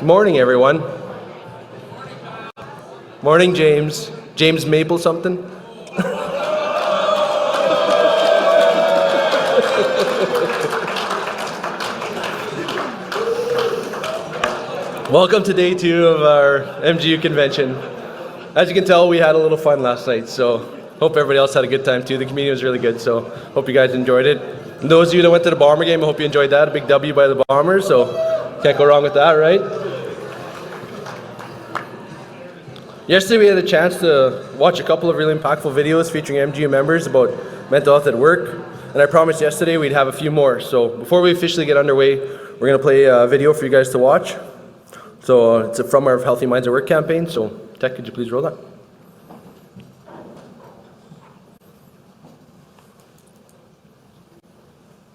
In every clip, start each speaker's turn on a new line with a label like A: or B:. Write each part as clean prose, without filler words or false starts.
A: Good morning, everyone. Morning, James. James Maple something? Welcome to day 2 of our MGEU convention. As you can tell, we had a little fun last night, so hope everybody else had a good time too. The community was really good, so hope you guys enjoyed it. And those of you that went to the Bomber game, I hope you enjoyed that. A big W by the Bombers, so can't go wrong with that, right? Yesterday we had a chance to watch a couple of really impactful videos featuring MGEU members about mental health at work, and I promised yesterday we'd have a few more. So before we officially get underway, we're going to play a video for you guys to watch. So it's from our Healthy Minds at Work campaign. So Tech, could you please roll that?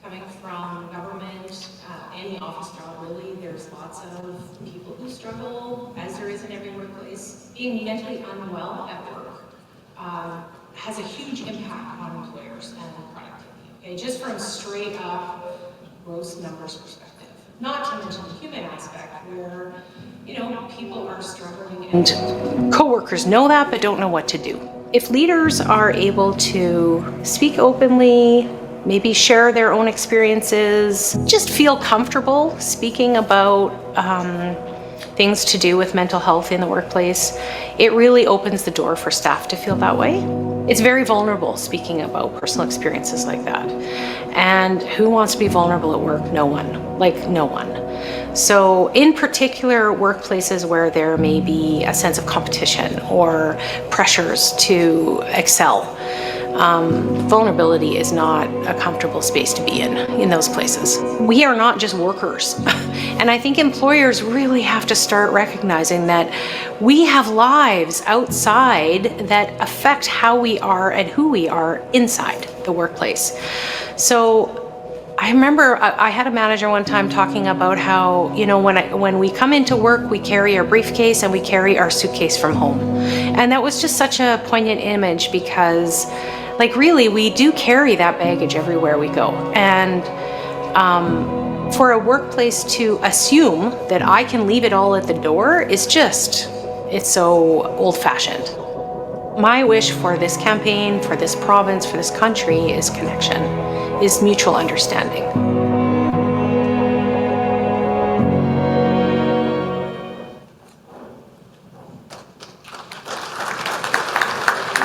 B: Coming from government, any office job really, there's lots of people who struggle, as there is in every workplace. Being mentally unwell at work has a huge impact on employers and productivity. Okay, just from straight up gross numbers perspective. Not to mention the human aspect where, people are struggling and coworkers know that but don't know what to do. If leaders are able to speak openly, maybe share their own experiences, just feel comfortable speaking about things to do with mental health in the workplace, it really opens the door for staff to feel that way. It's very vulnerable speaking about personal experiences like that. And who wants to be vulnerable at work? No one. Like, no one. So in particular workplaces where there may be a sense of competition or pressures to excel, vulnerability is not a comfortable space to be in those places. We are not just workers. And I think employers really have to start recognizing that we have lives outside that affect how we are and who we are inside the workplace. So I remember I had a manager one time talking about how, when we come into work, we carry our briefcase and we carry our suitcase from home. And that was just such a poignant image because, really, we do carry that baggage everywhere we go. And for a workplace to assume that I can leave it all at the door is it's so old-fashioned. My wish for this campaign, for this province, for this country is connection, is mutual understanding.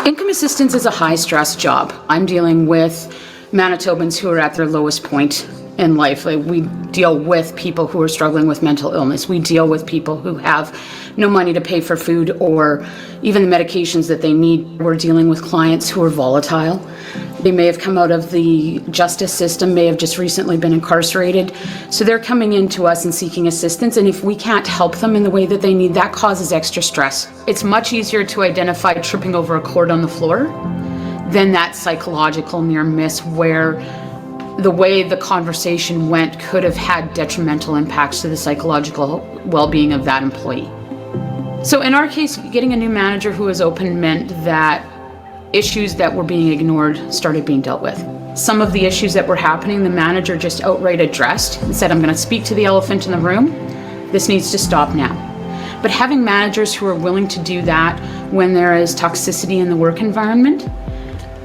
C: Income assistance is a high-stress job. I'm dealing with Manitobans who are at their lowest point in life. We deal with people who are struggling with mental illness. We deal with people who have no money to pay for food or even the medications that they need. We're dealing with clients who are volatile. They may have come out of the justice system, may have just recently been incarcerated. So they're coming into us and seeking assistance, and if we can't help them in the way that they need, that causes extra stress. It's much easier to identify tripping over a cord on the floor than that psychological near miss where the way the conversation went could have had detrimental impacts to the psychological well-being of that employee. So in our case, getting a new manager who was open meant that issues that were being ignored started being dealt with. Some of the issues that were happening, the manager just outright addressed and said, I'm going to speak to the elephant in the room. This needs to stop now. But having managers who are willing to do that when there is toxicity in the work environment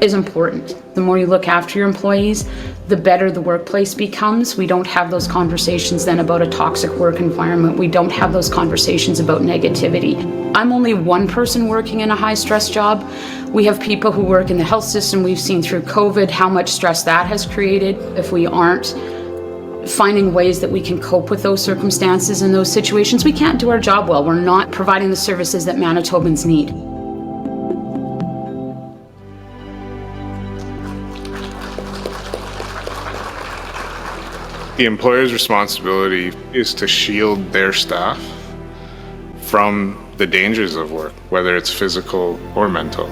C: is important. The more you look after your employees, the better the workplace becomes. We don't have those conversations then about a toxic work environment. We don't have those conversations about negativity. I'm only one person working in a high-stress job. We have people who work in the health system. We've seen through COVID how much stress that has created. If we aren't finding ways that we can cope with those circumstances and those situations, we can't do our job well. We're not providing the services that Manitobans need.
D: The employer's responsibility is to shield their staff from the dangers of work, whether it's physical or mental.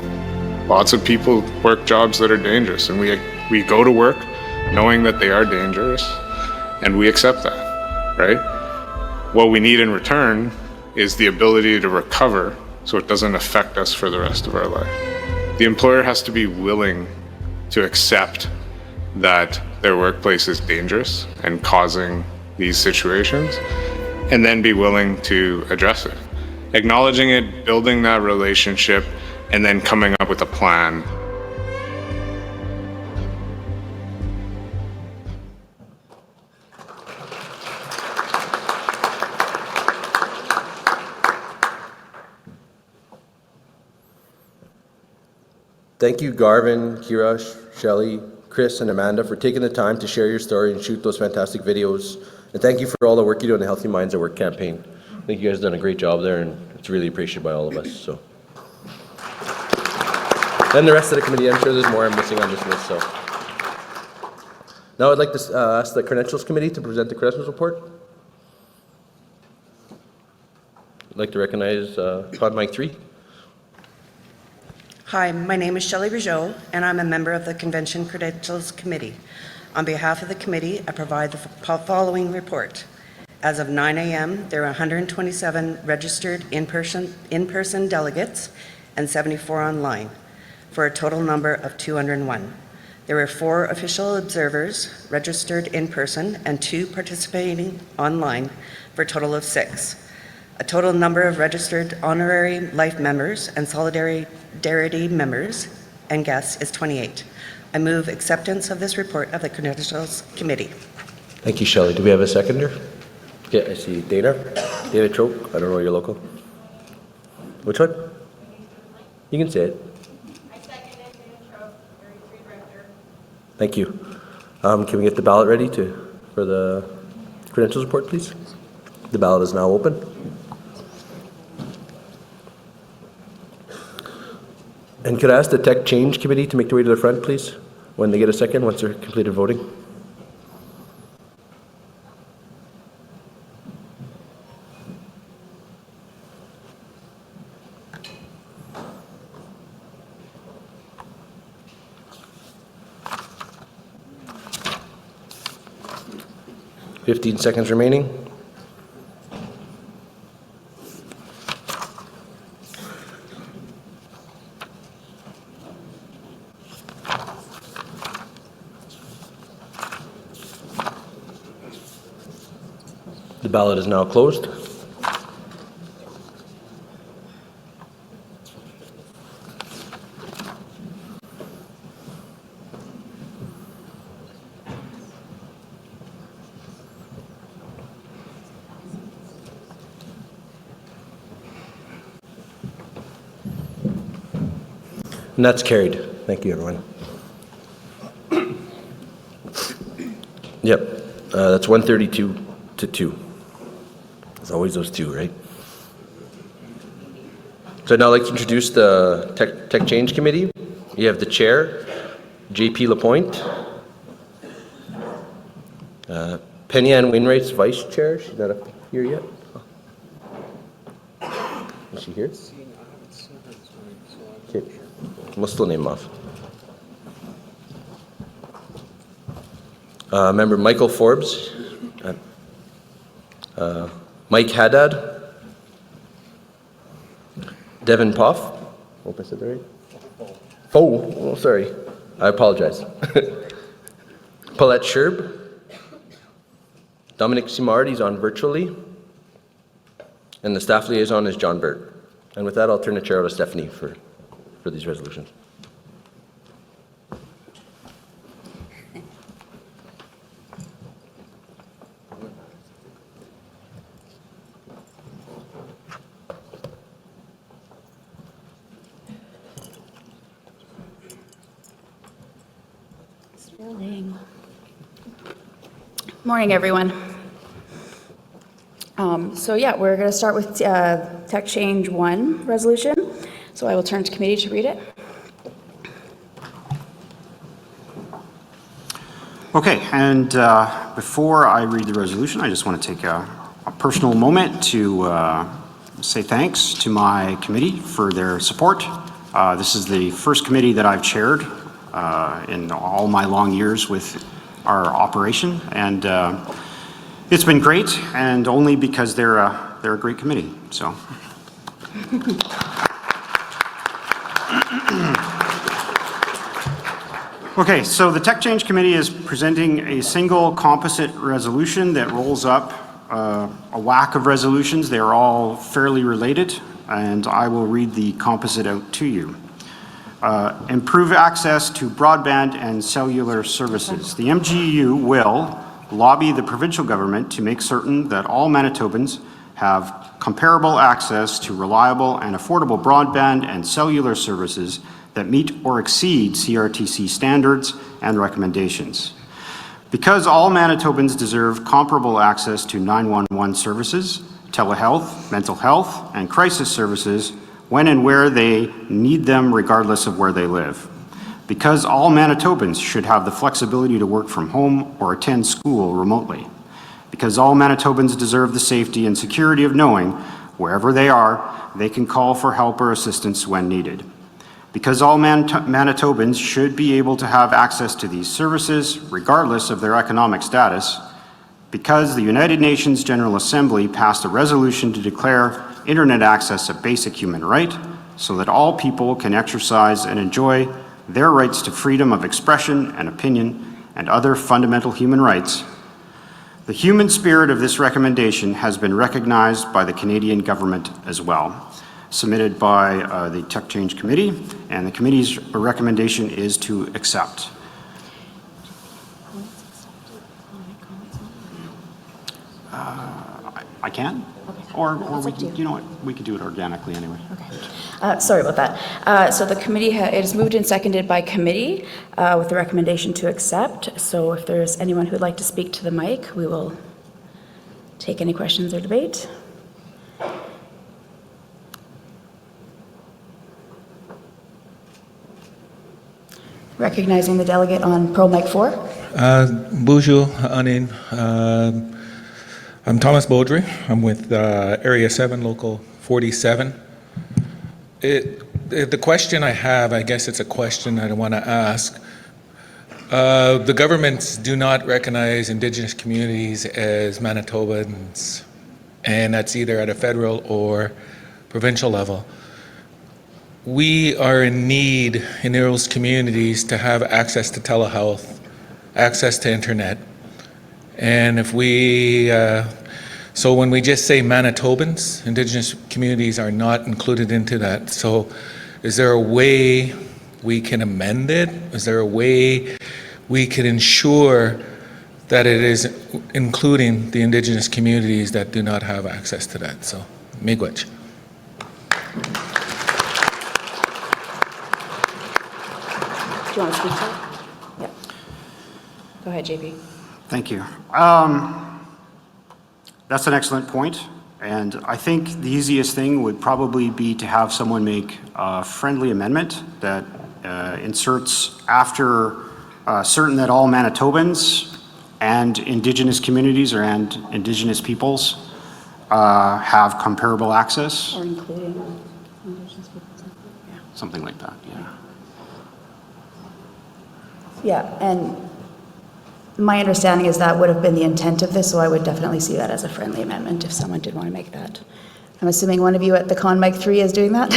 D: Lots of people work jobs that are dangerous, and we go to work knowing that they are dangerous, and we accept that, right? What we need in return is the ability to recover so it doesn't affect us for the rest of our life. The employer has to be willing to accept that their workplace is dangerous and causing these situations, and then be willing to address it. Acknowledging it, building that relationship, and then coming up with a plan.
A: Thank you, Garvin, Kirash, Shelley, Chris, and Amanda for taking the time to share your story and shoot those fantastic videos. And thank you for all the work you do on the Healthy Minds at Work campaign. I think you guys have done a great job there, and it's really appreciated by all of us. So, and the rest of the committee, I'm sure there's more I'm missing on this list. So, now I'd like to ask the Credentials Committee to present the Credentials Report. I'd like to recognize Pod Mike 3.
E: Hi, my name is Shelley Rougeau, and I'm a member of the Convention Credentials Committee. On behalf of the committee, I provide the following report. As of 9 a.m., there are 127 registered in-person delegates and 74 online, for a total number of 201. There were 4 official observers registered in person and 2 participating online, for a total of 6. A total number of registered honorary life members and solidarity members and guests is 28. I move acceptance of this report of the Credentials Committee.
A: Thank you, Shelley. Do we have a seconder? Yeah, I see Dana. Dana Choke. I don't know your local. Which one? You can say it.
F: I second it, Dana Choke, Area 3 Director.
A: Thank you. Can we get the ballot ready for the credentials report, please? The ballot is now open. And could I ask the Tech Change Committee to make their way to the front, please, when they get a second, once they're completed voting? Fifteen seconds remaining. The ballot is now closed. And that's carried. Thank you, everyone. Yep, that's 132 to 2. There's always those 2, right? So I'd now like to introduce the Tech Change Committee. You have the chair, JP Lapointe. Penny Ann Wainwright's vice chair. She's not up here yet. Is she here? Okay. We'll still name off. Member Michael Forbes. Mike Haddad. Devin Poff. Hope I said that right. Oh, sorry. I apologize. Paulette Sherb. Dominic Simardi's on virtually. And the staff liaison is John Burt. And with that, I'll turn the chair over to Stephanie for these resolutions.
F: Morning, everyone. We're going to start with Tech Change 1 resolution. So I will turn to committee to read it.
G: Okay, and before I read the resolution, I just want to take a personal moment to say thanks to my committee for their support. This is the first committee that I've chaired in all my long years with our operation, and it's been great, and only because they're a great committee. So. Okay, so the Tech Change Committee is presenting a single composite resolution that rolls up a whack of resolutions. They are all fairly related, and I will read the composite out to you. Improve access to broadband and cellular services. The MGEU will lobby the provincial government to make certain that all Manitobans have comparable access to reliable and affordable broadband and cellular services that meet or exceed CRTC standards and recommendations. Because all Manitobans deserve comparable access to 911 services, telehealth, mental health, and crisis services when and where they need them regardless of where they live. Because all Manitobans should have the flexibility to work from home or attend school remotely. Because all Manitobans deserve the safety and security of knowing wherever they are, they can call for help or assistance when needed. Because all Manitobans should be able to have access to these services regardless of their economic status. Because the United Nations General Assembly passed a resolution to declare internet access a basic human right so that all people can exercise and enjoy their rights to freedom of expression and opinion and other fundamental human rights. The human spirit of this recommendation has been recognized by the Canadian government as well. Submitted by the Tech Change Committee, and the committee's recommendation is to accept. I can? Or we, you know what, we could do it organically anyway.
F: Okay. Sorry about that. So the committee, it is moved and seconded by committee with the recommendation to accept. So if there's anyone who'd like to speak to the mic, we will take any questions or debate. Recognizing the delegate on Pro Mic 4.
H: Bonjour, Anin. I'm Thomas Beaudry. I'm with Area 7, Local 47. The question I have, I guess it's a question I want to ask. The governments do not recognize Indigenous communities as Manitobans, and that's either at a federal or provincial level. We are in need in those communities to have access to telehealth, access to internet. And if we, so when we just say Manitobans, Indigenous communities are not included into that. So is there a way we can amend it? Is there a way we can ensure that it is including the Indigenous communities that do not have access to that? So, miigwech.
F: Do you want to speak to that? Yeah. Go ahead, JP.
G: Thank you. That's an excellent point, and I think the easiest thing would probably be to have someone make a friendly amendment that inserts after certain that all Manitobans and Indigenous communities and Indigenous peoples have comparable access.
F: Or including Indigenous people. Yeah.
G: Something like that, yeah.
F: Yeah, and my understanding is that would have been the intent of this, so I would definitely see that as a friendly amendment if someone did want to make that. I'm assuming one of you at the Con Mic 3 is doing that?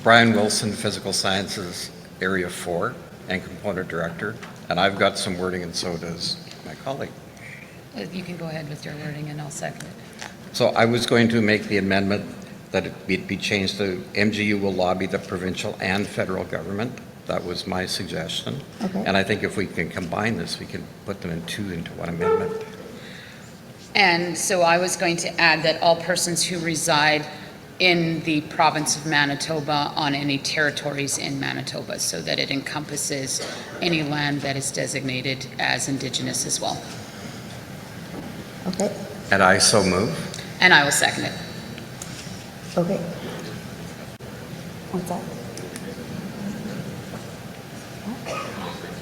I: Brian Wilson, Physical Sciences, Area 4, and Component Director, and I've got some wording, and so does my colleague.
C: You can go ahead with your wording and I'll second it.
I: So I was going to make the amendment that it be changed to MGU will lobby the provincial and federal government. That was my suggestion.
F: Okay.
I: And I think if we can combine this, we can put them into one amendment.
C: And so I was going to add that all persons who reside in the province of Manitoba on any territories in Manitoba, so that it encompasses any land that is designated as Indigenous as well.
F: Okay,
I: And I so move.
C: And I will second it.
F: okay. What's that?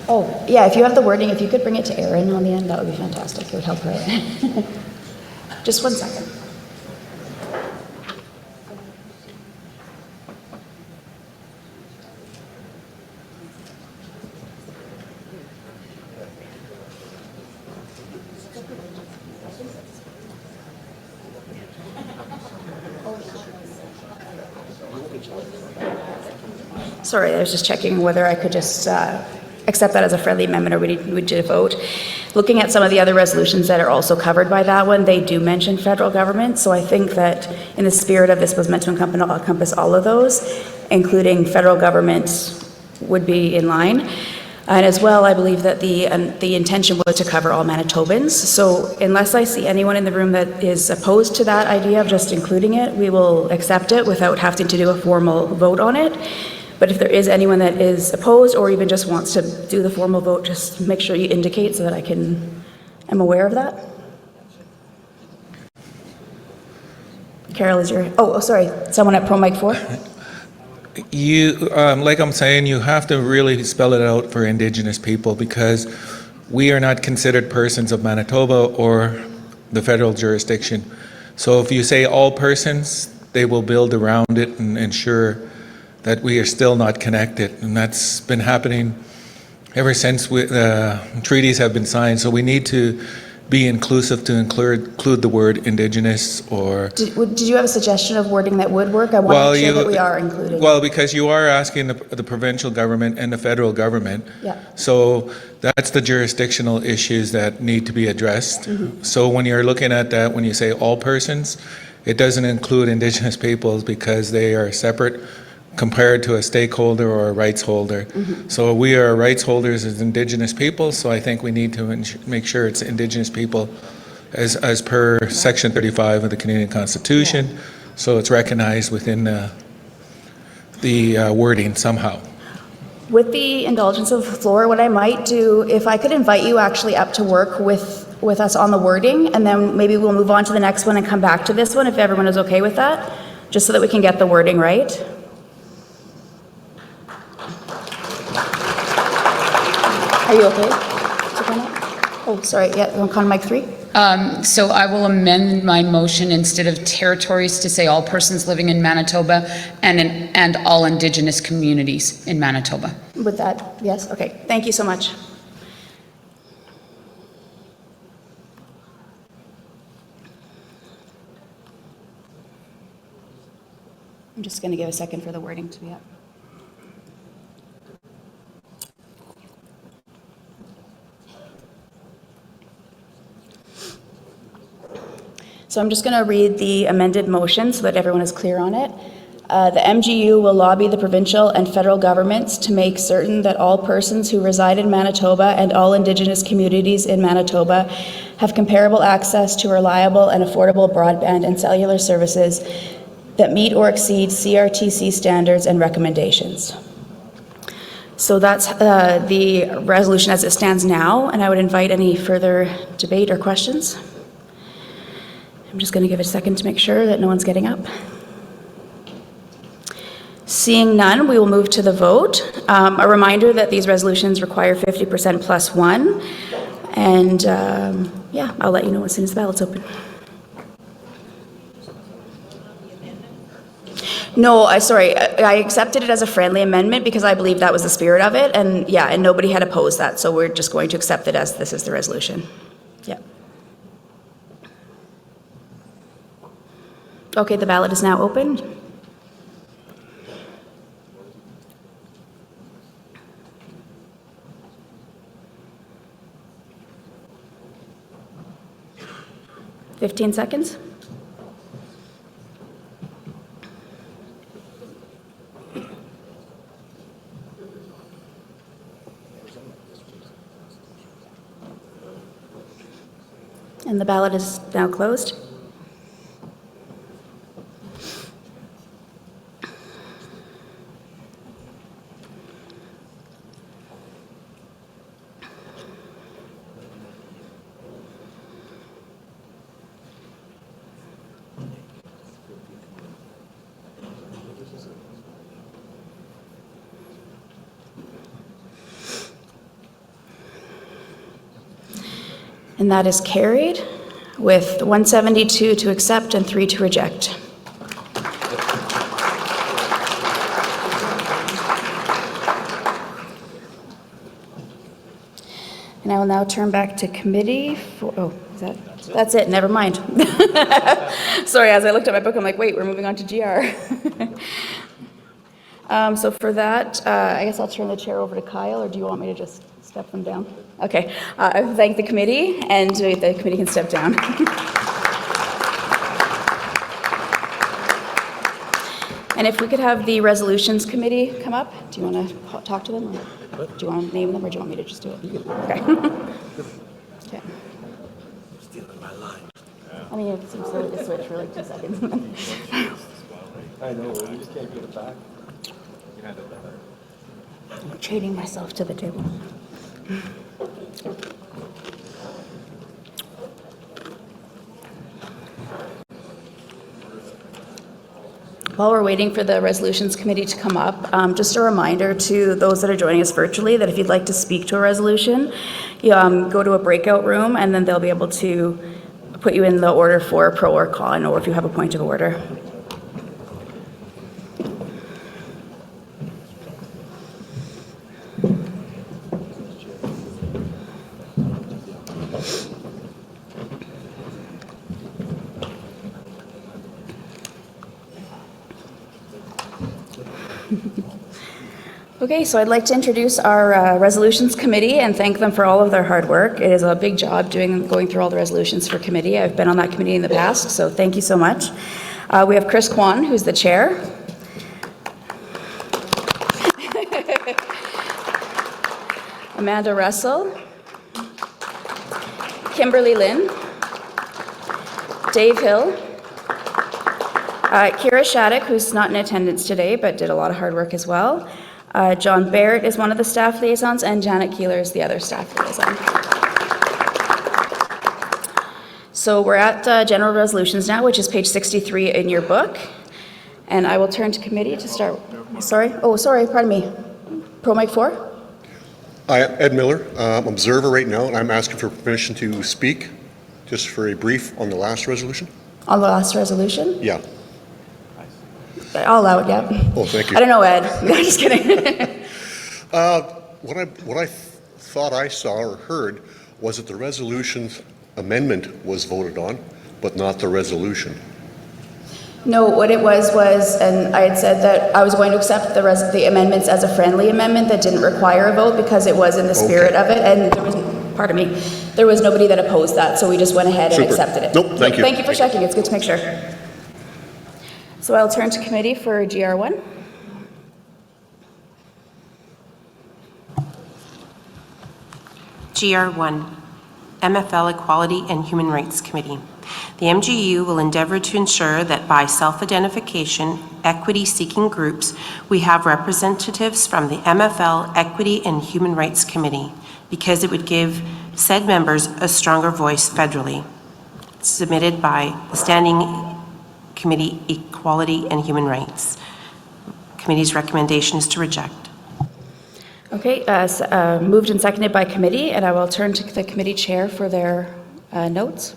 F: Oh, yeah, if you have the wording, if you could bring it to Erin on the end, that would be fantastic. It would help her. Just 1 second. Sorry, I was just checking whether I could just accept that as a friendly amendment, or we need to vote. Looking at some of the other resolutions that are also covered by that one, they do mention federal government, so I think that in the spirit of this was meant to encompass all of those, including federal government would be in line. And as well, I believe that the intention was to cover all Manitobans. So unless I see anyone in the room that is opposed to that idea of just including it, we will accept it without having to do a formal vote on it. But if there is anyone that is opposed or even just wants to do the formal vote, just make sure you indicate so that I am aware of that. Carol, is your, sorry, someone at Pro Mic 4?
H: You, like I'm saying, you have to really spell it out for Indigenous people, because we are not considered persons of Manitoba or the federal jurisdiction. So if you say all persons, they will build around it and ensure that we are still not connected. And that's been happening ever since treaties have been signed. So we need to be inclusive to include the word Indigenous or...
F: Did you have a suggestion of wording that would work? I want to make sure that we are including.
H: Well, because you are asking the provincial government and the federal government.
F: Yeah.
H: So that's the jurisdictional issues that need to be addressed.
F: Mm-hmm.
H: So when you're looking at that, when you say all persons, it doesn't include Indigenous peoples because they are separate compared to a stakeholder or a rights holder.
F: Mm-hmm.
H: So we are rights holders as Indigenous people, so I think we need to make sure it's Indigenous people as per Section 35 of the Canadian Constitution, yeah. So it's recognized within the wording somehow.
F: With the indulgence of the floor, what I might do, if I could invite you actually up to work with us on the wording, and then maybe we'll move on to the next one and come back to this one if everyone is okay with that, just so that we can get the wording right. Are you okay? Oh, sorry. Yeah, you want on mic 3?
C: So I will amend my motion instead of territories to say all persons living in Manitoba and all Indigenous communities in Manitoba.
F: With that, yes? Okay. Thank you so much. I'm just going to give a second for the wording to be up. So I'm just going to read the amended motion so that everyone is clear on it. The MGEU will lobby the provincial and federal governments to make certain that all persons who reside in Manitoba and all Indigenous communities in Manitoba have comparable access to reliable and affordable broadband and cellular services that meet or exceed CRTC standards and recommendations. So that's the resolution as it stands now, and I would invite any further debate or questions. I'm just going to give it a second to make sure that no one's getting up. Seeing none, we will move to the vote. A reminder that these resolutions require 50% plus one. And yeah, I'll let you know as soon as the ballot's open. No, sorry, I accepted it as a friendly amendment because I believe that was the spirit of it. And yeah, and nobody had opposed that. So we're just going to accept it as this is the resolution. Yeah. Okay, the ballot is now open. Fifteen seconds. And the ballot is now closed. And that is carried with 172 to accept and 3 to reject. And I will now turn back to committee for, that's it, never mind. Sorry, as I looked at my book, I'm like, wait, we're moving on to GR. So for that, I guess I'll turn the chair over to Kyle, or do you want me to just step them down? Okay. I thank the committee, and the committee can step down. And if we could have the resolutions committee come up, do you want to talk to them? Or do you want to name them, or do you want me to just do it? Okay. Okay.
A: Stealing my line.
F: I mean, it seems silly to switch for like 2 seconds.
A: I know, we just can't get it back.
F: I'm trading myself to the table. While we're waiting for the resolutions committee to come up, just a reminder to those that are joining us virtually that if you'd like to speak to a resolution, you go to a breakout room, and then they'll be able to put you in the order for pro or con, or if you have a point of order. Okay, so I'd like to introduce our resolutions committee and thank them for all of their hard work. It is a big job going through all the resolutions for committee. I've been on that committee in the past, so thank you so much. We have Chris Kwan, who's the chair. Amanda Russell. Kimberly Lynn. Dave Hill. Kira Shattuck, who's not in attendance today, but did a lot of hard work as well. John Barrett is one of the staff liaisons, and Janet Keeler is the other staff liaison. So we're at general resolutions now, which is page 63 in your book. And I will turn to committee to start. Sorry? Oh, sorry, pardon me. Pro Mic 4?
J: Hi, Ed Miller, observer right now, and I'm asking for permission to speak, just for a brief on the last resolution.
F: On the last resolution?
J: Yeah.
F: I'll allow it, yeah.
J: Oh, thank you.
F: I don't know, Ed. No, just kidding.
J: What I thought I saw or heard was that the resolution's amendment was voted on, but not the resolution.
F: No, what it was, and I had said that I was going to accept the amendments as a friendly amendment that didn't require a vote because it was in the spirit of it, and there was, pardon me, there was nobody that opposed that, so we just went ahead and accepted it.
J: Nope, thank you.
F: Thank you for checking, it's good to make sure. So I'll turn to committee for GR1.
K: GR1, MFL Equality and Human Rights Committee. The MGEU will endeavor to ensure that by self-identification, equity-seeking groups, we have representatives from the MFL Equity and Human Rights Committee, because it would give said members a stronger voice federally. Submitted by the Standing Committee Equality and Human Rights. Committee's recommendation is to reject.
F: Okay, moved and seconded by committee, and I will turn to the committee chair for their notes.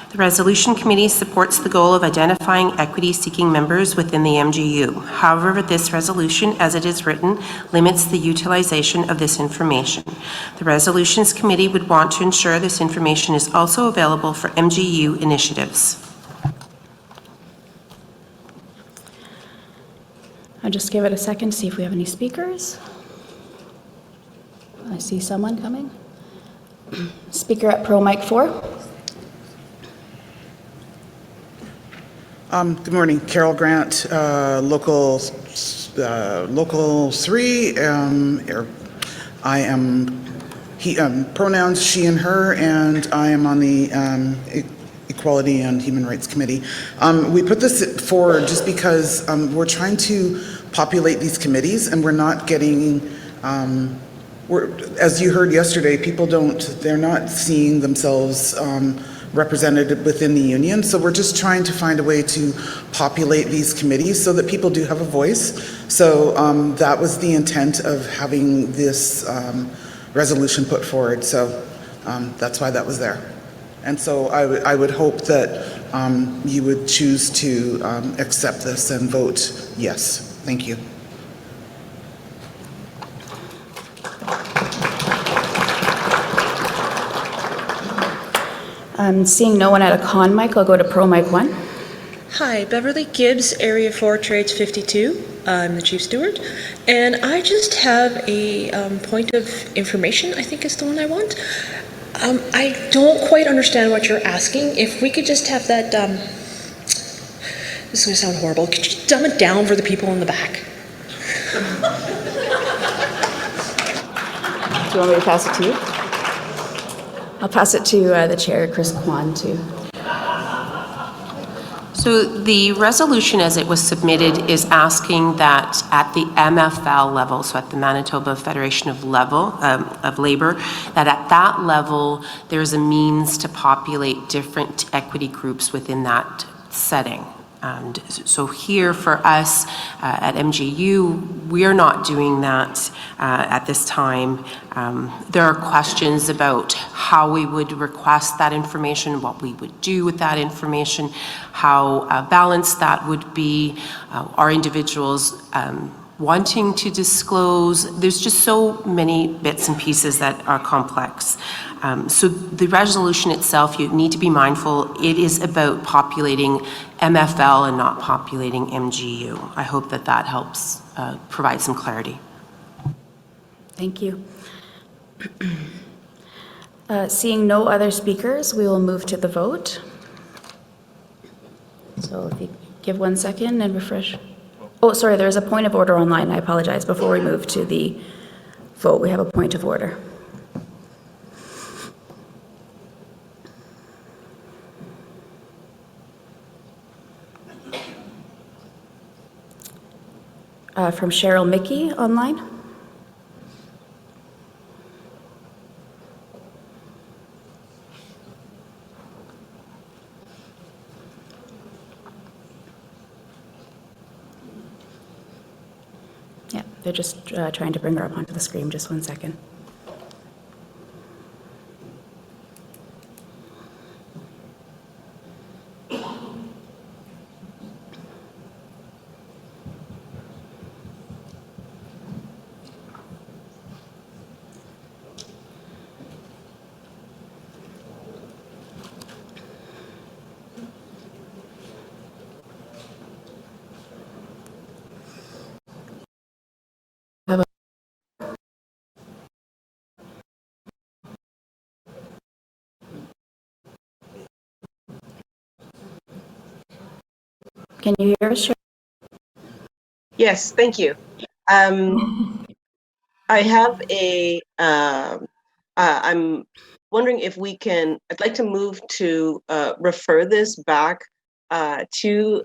K: The Resolution Committee supports the goal of identifying equity-seeking members within the MGEU. However, this resolution, as it is written, limits the utilization of this information. The Resolutions Committee would want to ensure this information is also available for MGEU initiatives.
F: I'll just give it a second to see if we have any speakers. I see someone coming. Speaker at Pro Mic 4.
L: Good morning, Carol Grant, local 3. I am pronouns she and her, and I am on the Equality and Human Rights Committee. We put this forward just because we're trying to populate these committees, and we're not getting. As you heard yesterday, they're not seeing themselves represented within the union. So we're just trying to find a way to populate these committees so that people do have a voice. So that was the intent of having this resolution put forward. So that's why that was there. And so I would hope that you would choose to accept this and vote yes. Thank you.
F: Seeing no one at a con mic, I'll go to Pro Mic 1.
M: Hi, Beverly Gibbs, Area 4, Trades 52. I'm the Chief Steward. And I just have a point of information, I think is the one I want. I don't quite understand what you're asking. If we could just have that, this is going to sound horrible, could you dumb it down for the people in the back?
F: Do you want me to pass it to you? I'll pass it to the chair, Chris Kwan, too.
K: So the resolution as it was submitted is asking that at the MFL level, so at the Manitoba Federation of Labor, that at that level there's a means to populate different equity groups within that setting. And so here for us at MGEU, we are not doing that at this time. There are questions about how we would request that information, what we would do with that information, how balanced that would be, are individuals wanting to disclose. There's just so many bits and pieces that are complex. So the resolution itself, you need to be mindful, it is about populating MFL and not populating MGEU. I hope that that helps provide some clarity.
F: Thank you. Seeing no other speakers, we will move to the vote. So if you give 1 second and refresh. Oh, sorry, there's a point of order online. I apologize. Before we move to the vote, we have a point of order. From Cheryl Mickey online. Yeah, they're just trying to bring her up onto the screen. Just 1 second. Can you hear us?
N: Yes, thank you. I have a, I'm wondering if we can, I'd like to move to refer this back to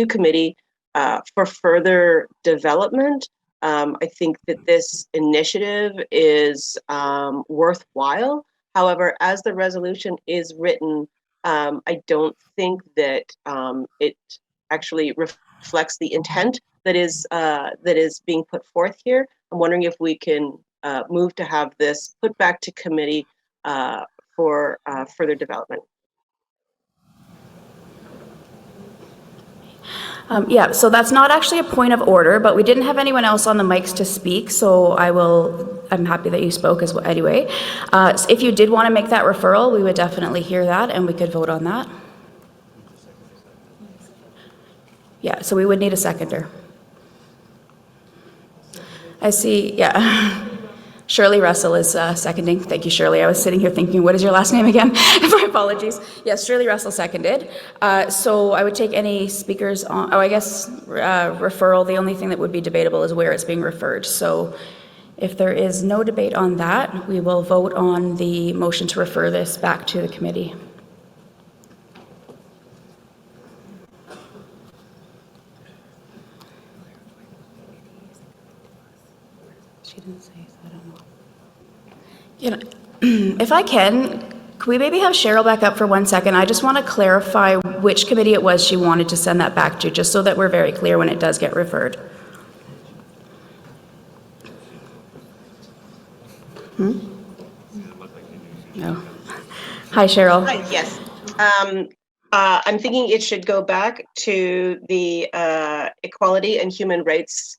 N: committee for further development. I think that this initiative is worthwhile. However, as the resolution is written, I don't think that it actually reflects the intent that is being put forth here. I'm wondering if we can move to have this put back to committee for further development.
F: Yeah, so that's not actually a point of order, but we didn't have anyone else on the mics to speak, so I'm happy that you spoke as well anyway. So if you did want to make that referral, we would definitely hear that and we could vote on that. Yeah, so we would need a seconder. I see, yeah. Shirley Russell is seconding. Thank you, Shirley. I was sitting here thinking, what is your last name again? My apologies. Yes, Shirley Russell seconded. So I would take any speakers on, I guess referral, the only thing that would be debatable is where it's being referred. So if there is no debate on that, we will vote on the motion to refer this back to the committee. She didn't say, so I don't know. You know, if I can we maybe have Cheryl back up for 1 second? I just want to clarify which committee it was she wanted to send that back to, just so that we're very clear when it does get referred. No. Hi, Cheryl.
N: Hi, yes. I'm thinking it should go back to the Equality and Human Rights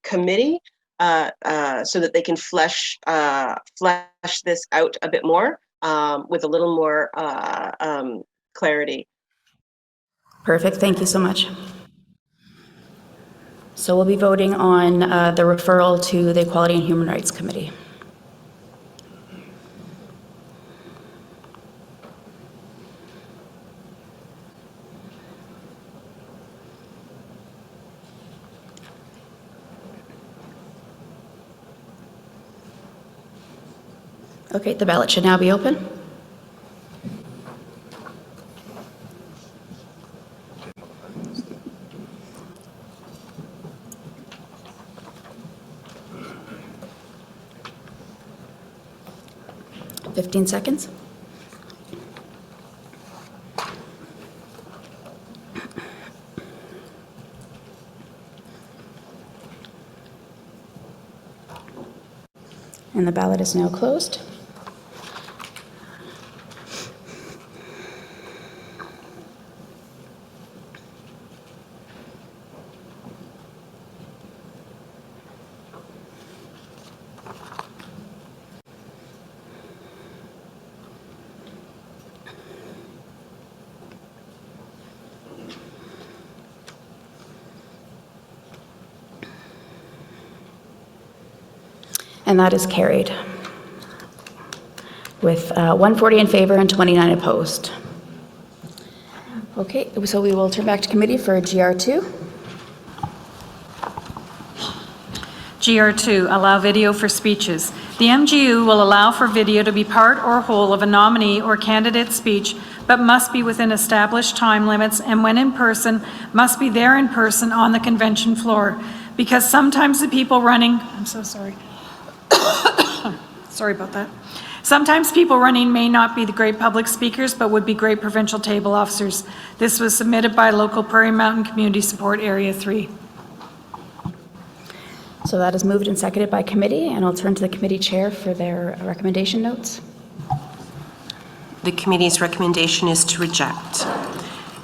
N: Committee so that they can flesh this out a bit more with a little more clarity.
F: Perfect, thank you so much. So we'll be voting on the referral to the Equality and Human Rights Committee. Okay, the ballot should now be open. Fifteen seconds. And the ballot is now closed. And that is carried with 140 in favor and 29 opposed. Okay, so we will turn back to committee for GR2.
O: GR2, allow video for speeches. The MGEU will allow for video to be part or whole of a nominee or candidate's speech, but must be within established time limits, and when in person, must be there in person on the convention floor. Because sometimes the people running, I'm so sorry. Sorry about that. Sometimes people running may not be the great public speakers, but would be great provincial table officers. This was submitted by local Prairie Mountain Community Support Area 3.
F: So that is moved and seconded by committee, and I'll turn to the committee chair for their recommendation notes.
K: The committee's recommendation is to reject.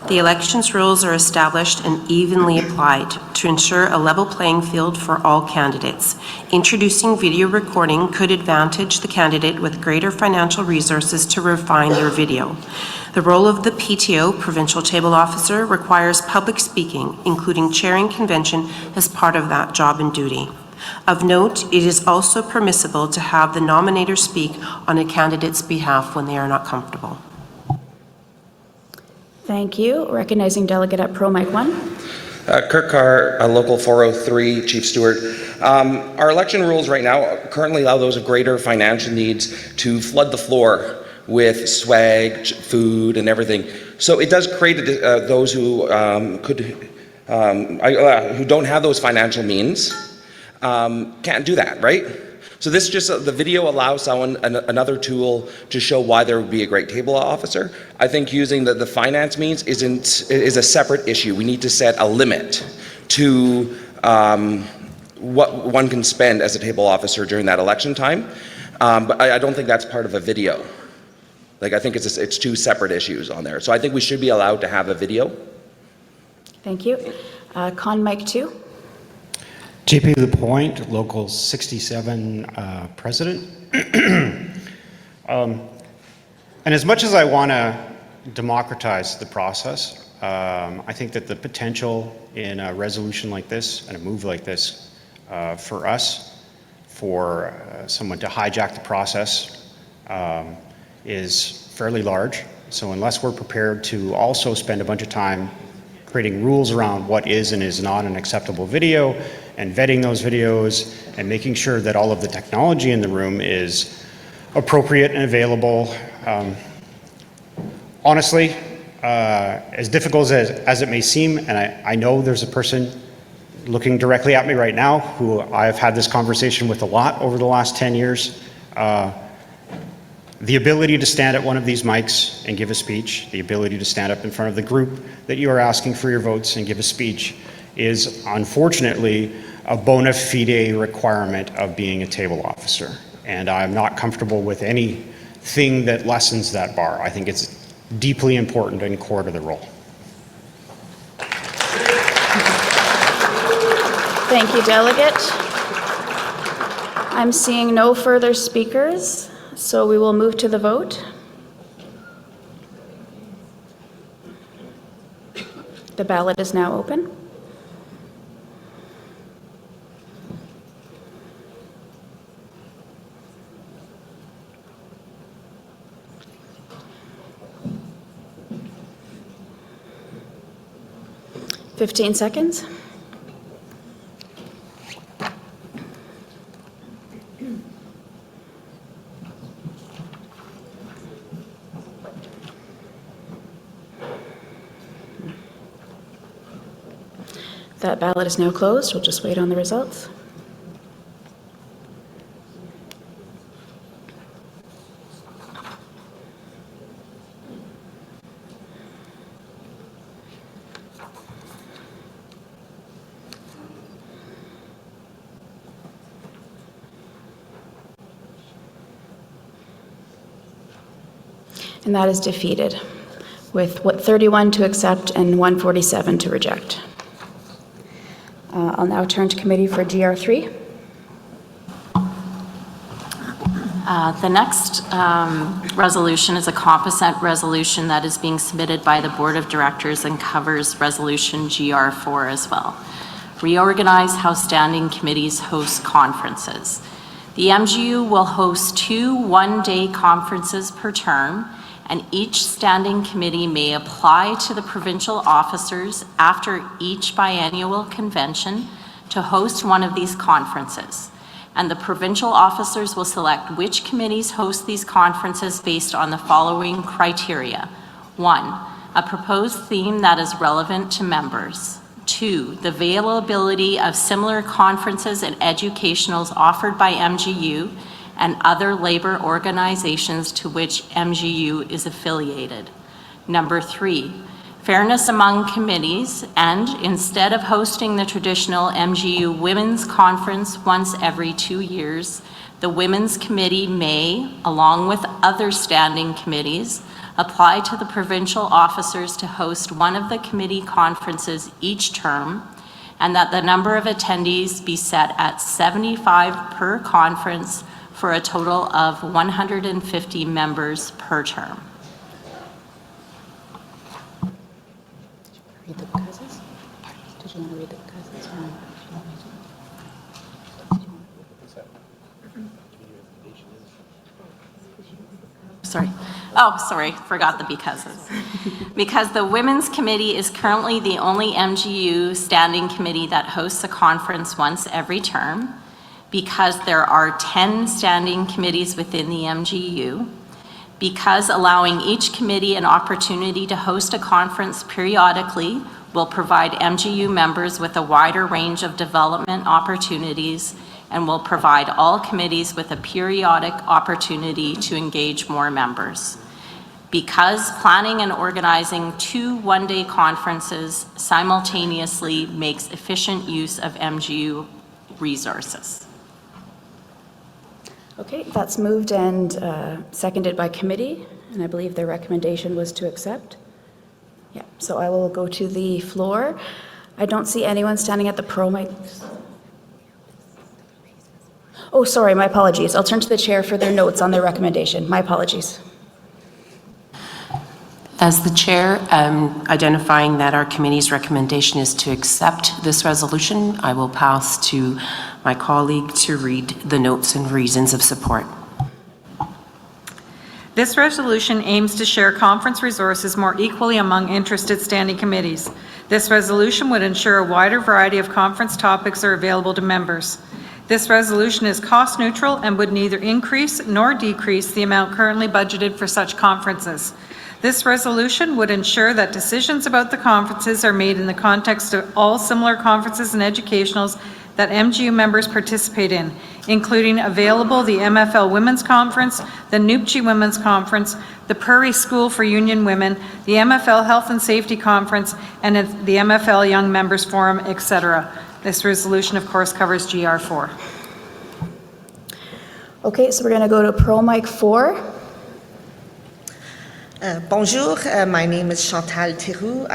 K: The elections rules are established and evenly applied to ensure a level playing field for all candidates. Introducing video recording could advantage the candidate with greater financial resources to refine their video. The role of the PTO, Provincial Table Officer, requires public speaking, including chairing convention as part of that job and duty. Of note, it is also permissible to have the nominator speak on a candidate's behalf when they are not comfortable.
F: Thank you. Recognizing delegate at Pro Mic 1.
P: Kirk Carr, Local 403, Chief Stewart. Our election rules right now currently allow those with greater financial needs to flood the floor with swag, food, and everything. So it does create those who who don't have those financial means can't do that, right? So this just, the video allows someone another tool to show why there would be a great table officer. I think using the finance means is a separate issue. We need to set a limit to what one can spend as a table officer during that election time. But I don't think that's part of a video. Like, I think it's two separate issues on there. So I think we should be allowed to have a video.
F: Thank you. Con Mic 2.
G: JP LaPointe, Local 67 President. And as much as I want to democratize the process, I think that the potential in a resolution like this and a move like this for us, for someone to hijack the process is fairly large. So unless we're prepared to also spend a bunch of time creating rules around what is and is not an acceptable video and vetting those videos and making sure that all of the technology in the room is appropriate and available. Honestly, as difficult as it may seem, and I know there's a person looking directly at me right now who I've had this conversation with a lot over the last 10 years, the ability to stand at one of these mics and give a speech, the ability to stand up in front of the group that you are asking for your votes and give a speech is unfortunately a bona fide requirement of being a table officer. And I'm not comfortable with anything that lessens that bar. I think it's deeply important and core to the role.
F: Thank you, Delegate. I'm seeing no further speakers, so we will move to the vote. The ballot is now open. Fifteen seconds. That ballot is now closed. We'll just wait on the results. And that is defeated with 31 to accept and 147 to reject. I'll now turn to committee for GR3.
Q: The next resolution is a composite resolution that is being submitted by the Board of Directors and covers resolution GR4 as well. Reorganize how standing committees host conferences. The MGEU will host 2 one-day conferences per term, and each standing committee may apply to the provincial officers after each biannual convention to host one of these conferences. And the provincial officers will select which committees host these conferences based on the following criteria. 1, a proposed theme that is relevant to members. 2, the availability of similar conferences and educationals offered by MGEU and other labor organizations to which MGEU is affiliated. Number 3, fairness among committees, and instead of hosting the traditional MGEU Women's Conference once every 2 years, the Women's Committee may, along with other standing committees, apply to the provincial officers to host one of the committee conferences each term, and that the number of attendees be set at 75 per conference for a total of 150 members per term.
F: Read the causes? Did you want to read the causes?
Q: Sorry. Oh, sorry, forgot the becauses. Because the Women's Committee is currently the only MGEU standing committee that hosts a conference once every term, because there are 10 standing committees within the MGEU, because allowing each committee an opportunity to host a conference periodically will provide MGEU members with a wider range of development opportunities and will provide all committees with a periodic opportunity to engage more members. Because planning and organizing 2 one-day conferences simultaneously makes efficient use of MGEU resources.
F: Okay, that's moved and seconded by committee, and I believe their recommendation was to accept. Yeah, so I will go to the floor. I don't see anyone standing at the pro mic. Oh, sorry, my apologies. I'll turn to the chair for their notes on their recommendation. My apologies.
K: As the chair, identifying that our committee's recommendation is to accept this resolution, I will pass to my colleague to read the notes and reasons of support.
O: This resolution aims to share conference resources more equally among interested standing committees. This resolution would ensure a wider variety of conference topics are available to members. This resolution is cost neutral and would neither increase nor decrease the amount currently budgeted for such conferences. This resolution would ensure that decisions about the conferences are made in the context of all similar conferences and educationals that MGEU members participate in, including available the MFL Women's Conference, the NUPCHI Women's Conference, the Prairie School for Union Women, the MFL Health and Safety Conference, and the MFL Young Members Forum, etc. This resolution, of course, covers GR4.
F: Okay, so we're going to go to Pro Mic 4.
R: Bonjour, my name is Chantal Theroux,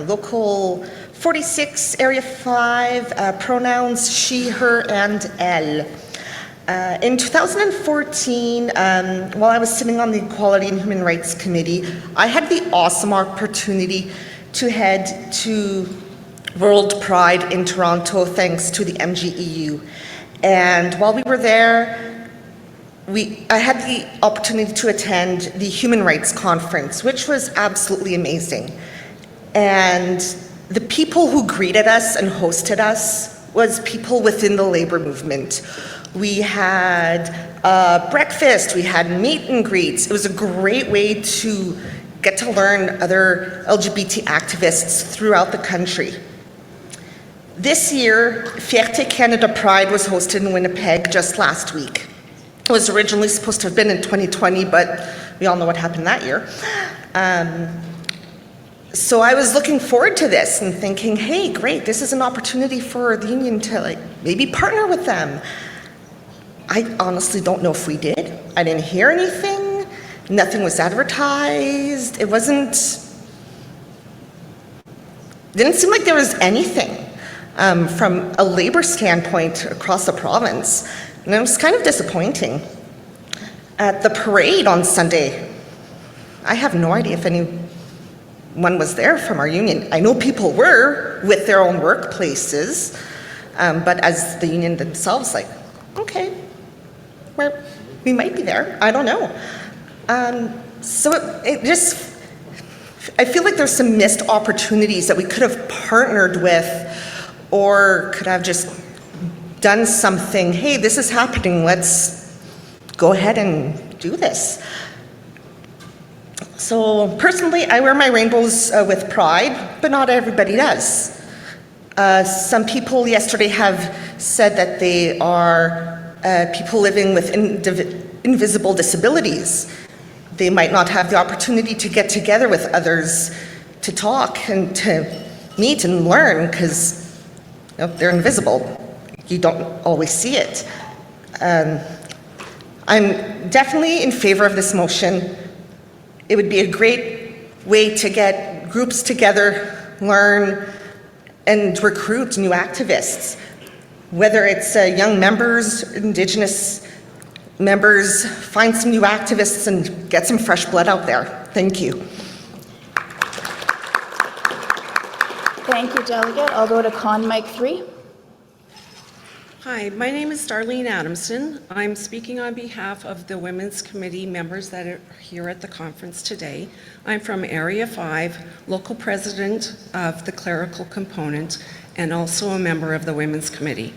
R: local 46, area 5, pronouns she, her, and elle. In 2014, while I was sitting on the Equality and Human Rights Committee, I had the awesome opportunity to head to World Pride in Toronto, thanks to the MGEU. And while we were there, I had the opportunity to attend the Human Rights Conference, which was absolutely amazing. And the people who greeted us and hosted us was people within the labor movement. We had breakfast, we had meet and greets. It was a great way to get to learn other LGBT activists throughout the country. This year, Fierté Canada Pride was hosted in Winnipeg just last week. It was originally supposed to have been in 2020, but we all know what happened that year. So I was looking forward to this and thinking, hey, great, this is an opportunity for the union to maybe partner with them. I honestly don't know if we did. I didn't hear anything. Nothing was advertised. Didn't seem like there was anything from a labor standpoint across the province. And it was kind of disappointing. At the parade on Sunday, I have no idea if anyone was there from our union. I know people were with their own workplaces, but as the union themselves, okay, we might be there. I don't know. So I feel like there's some missed opportunities that we could have partnered with, or could have just done something. Hey, this is happening. Let's go ahead and do this. So personally, I wear my rainbows with pride, but not everybody does. Some people yesterday have said that they are people living with invisible disabilities. They might not have the opportunity to get together with others to talk and to meet and learn because they're invisible. You don't always see it. I'm definitely in favor of this motion. It would be a great way to get groups together, learn, and recruit new activists. Whether it's young members, Indigenous members, find some new activists and get some fresh blood out there. Thank you.
F: Thank you, Delegate. I'll go to Con Mic 3.
S: Hi, my name is Darlene Adamson. I'm speaking on behalf of the Women's Committee members that are here at the conference today. I'm from Area 5, local president of the clerical component, and also a member of the Women's Committee.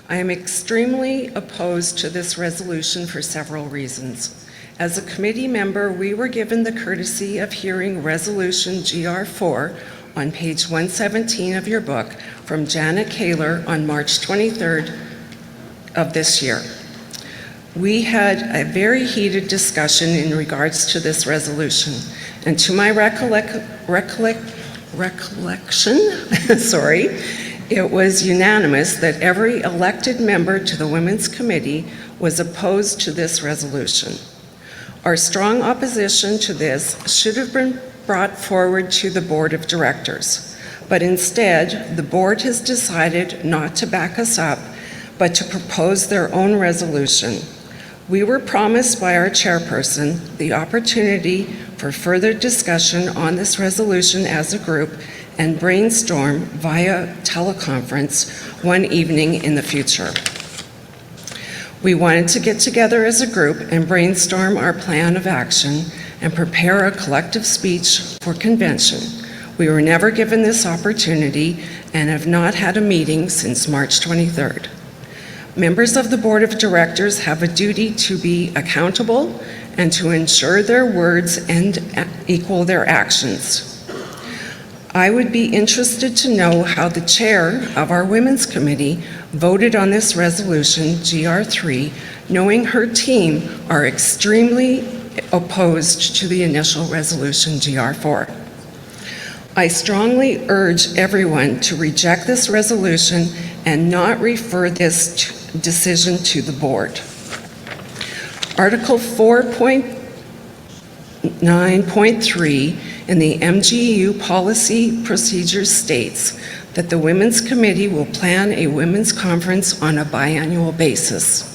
S: I am extremely opposed to this resolution for several reasons. As a committee member, we were given the courtesy of hearing Resolution GR4 on page 117 of your book from Janet Kaler on March 23rd of this year. We had a very heated discussion in regards to this resolution, and to my recollection, it was unanimous that every elected member to the Women's Committee was opposed to this resolution. Our strong opposition to this should have been brought forward to the Board of Directors, but instead, the board has decided not to back us up, but to propose their own resolution. We were promised by our chairperson the opportunity for further discussion on this resolution as a group and brainstorm via teleconference one evening in the future. We wanted to get together as a group and brainstorm our plan of action and prepare a collective speech for convention. We were never given this opportunity and have not had a meeting since March 23rd. Members of the Board of Directors have a duty to be accountable and to ensure their words and equal their actions. I would be interested to know how the chair of our Women's Committee voted on this resolution, GR3, knowing her team are extremely opposed to the initial resolution, GR4. I strongly urge everyone to reject this resolution and not refer this decision to the board. Article 4.9.3 in the MGEU policy procedures states that the Women's Committee will plan a women's conference on a biannual basis.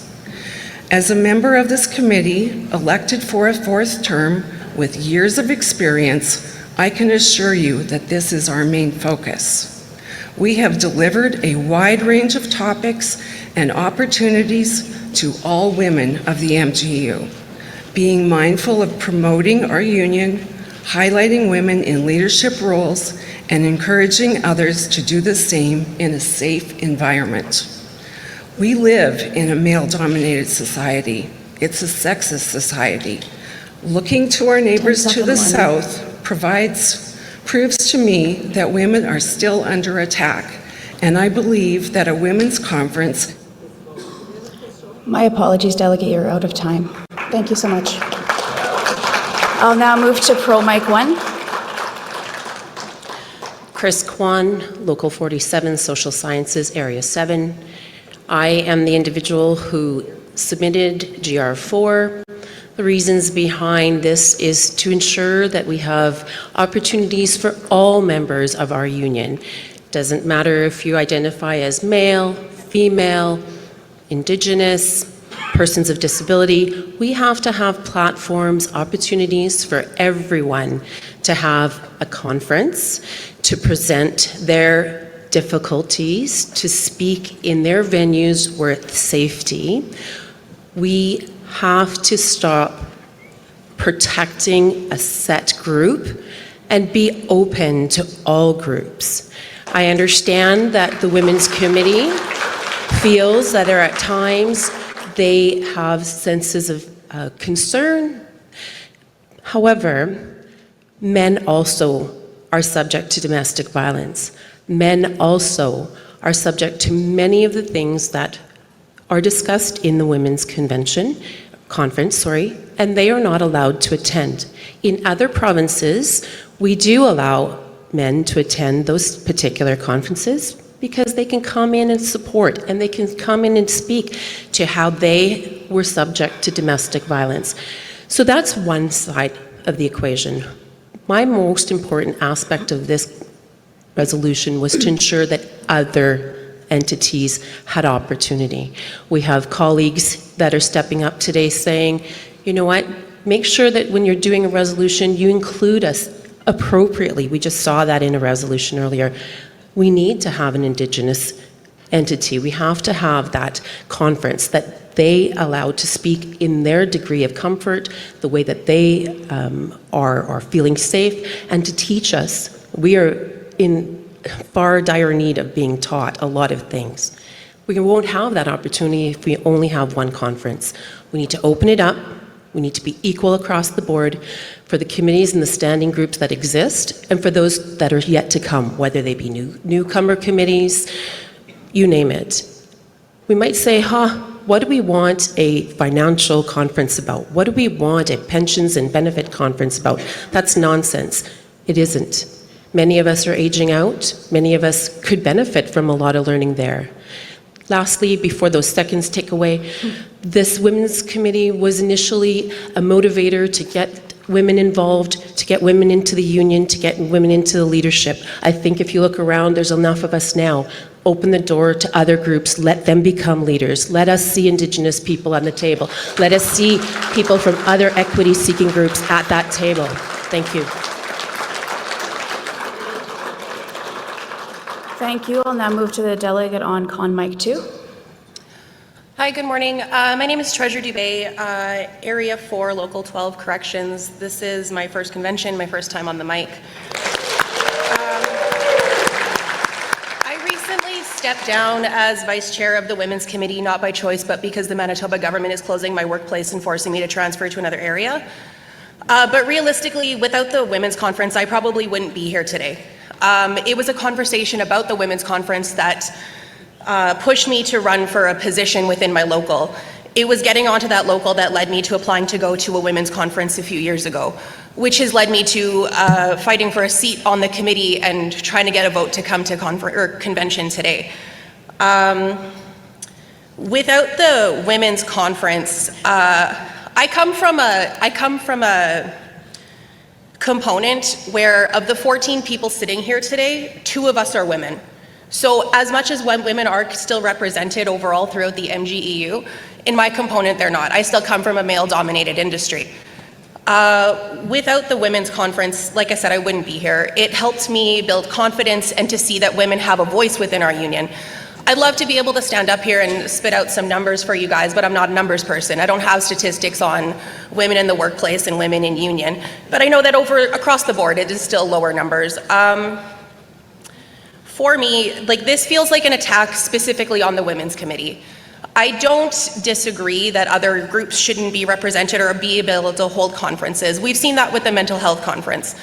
S: As a member of this committee, elected for a fourth term with years of experience, I can assure you that this is our main focus. We have delivered a wide range of topics and opportunities to all women of the MGEU, being mindful of promoting our union, highlighting women in leadership roles, and encouraging others to do the same in a safe environment. We live in a male-dominated society. It's a sexist society. Looking to our neighbors to the south proves to me that women are still under attack, and I believe that a women's conference.
F: My apologies, Delegate, you're out of time. Thank you so much. I'll now move to Pro Mic 1.
T: Chris Kwan, Local 47, Social Sciences, Area 7. I am the individual who submitted GR4. The reasons behind this is to ensure that we have opportunities for all members of our union. Doesn't matter if you identify as male, female, Indigenous, persons of disability. We have to have platforms, opportunities for everyone to have a conference, to present their difficulties, to speak in their venues with safety. We have to stop protecting a set group and be open to all groups. I understand that the Women's Committee feels that at times they have senses of concern. However, men also are subject to domestic violence. Men also are subject to many of the things that are discussed in the Women's Conference, and they are not allowed to attend. In other provinces, we do allow men to attend those particular conferences because they can come in and support, and they can come in and speak to how they were subject to domestic violence. So that's one side of the equation. My most important aspect of this resolution was to ensure that other entities had opportunity. We have colleagues that are stepping up today saying, you know what, make sure that when you're doing a resolution, you include us appropriately. We just saw that in a resolution earlier. We need to have an Indigenous entity. We have to have that conference that they allow to speak in their degree of comfort, the way that they are feeling safe, and to teach us. We are in far dire need of being taught a lot of things. We won't have that opportunity if we only have one conference. We need to open it up. We need to be equal across the board for the committees and the standing groups that exist, and for those that are yet to come, whether they be newcomer committees, you name it. We might say, what do we want a financial conference about? What do we want a pensions and benefit conference about? That's nonsense. It isn't. Many of us are aging out. Many of us could benefit from a lot of learning there. Lastly, before those seconds take away, this Women's Committee was initially a motivator to get women involved, to get women into the union, to get women into the leadership. I think if you look around, there's enough of us now. Open the door to other groups, let them become leaders. Let us see Indigenous people on the table. Let us see people from other equity-seeking groups at that table. Thank you.
F: Thank you. I'll now move to the delegate on Con Mic 2.
U: Hi, good morning. My name is Treasure Dubé, Area 4, Local 12 Corrections. This is my first convention, my first time on the mic. I recently stepped down as Vice Chair of the Women's Committee, not by choice, but because the Manitoba government is closing my workplace and forcing me to transfer to another area. But realistically, without the Women's Conference, I probably wouldn't be here today. It was a conversation about the Women's Conference that pushed me to run for a position within my local. It was getting onto that local that led me to applying to go to a women's conference a few years ago, which has led me to fighting for a seat on the committee and trying to get a vote to come to convention today. Without the women's conference, I come from a component where of the 14 people sitting here today, 2 of us are women. So as much as women are still represented overall throughout the MGEU, in my component they're not. I still come from a male-dominated industry. Without the women's conference, like I said, I wouldn't be here. It helped me build confidence and to see that women have a voice within our union. I'd love to be able to stand up here and spit out some numbers for you guys, but I'm not a numbers person. I don't have statistics on women in the workplace and women in union, but I know that across the board, it is still lower numbers. For me, like, this feels like an attack specifically on the Women's Committee. I don't disagree that other groups shouldn't be represented or be able to hold conferences. We've seen that with the mental health conference.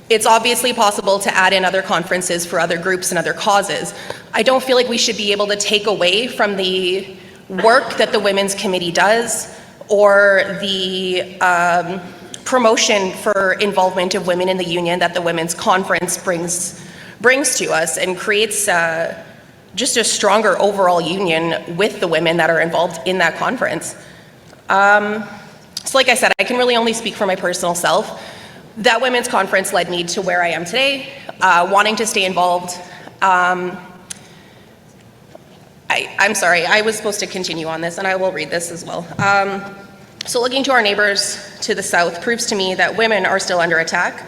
U: It's obviously possible to add in other conferences for other groups and other causes. I don't feel like we should be able to take away from the work that the Women's Committee does or the promotion for involvement of women in the union that the Women's Conference brings to us and creates just a stronger overall union with the women that are involved in that conference. So like I said, I can really only speak for my personal self. That women's conference led me to where I am today, wanting to stay involved. I'm sorry, I was supposed to continue on this, and I will read this as well. So looking to our neighbors to the south proves to me that women are still under attack.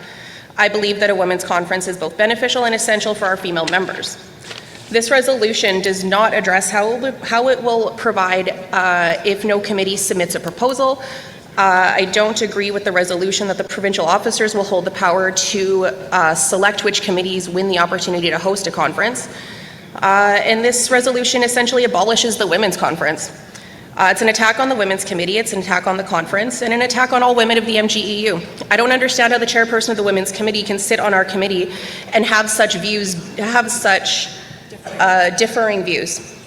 U: I believe that a women's conference is both beneficial and essential for our female members. This resolution does not address how it will provide if no committee submits a proposal. I don't agree with the resolution that the provincial officers will hold the power to select which committees win the opportunity to host a conference. And this resolution essentially abolishes the Women's Conference. It's an attack on the Women's Committee, it's an attack on the conference, and an attack on all women of the MGEU. I don't understand how the chairperson of the Women's Committee can sit on our committee and have such differing views.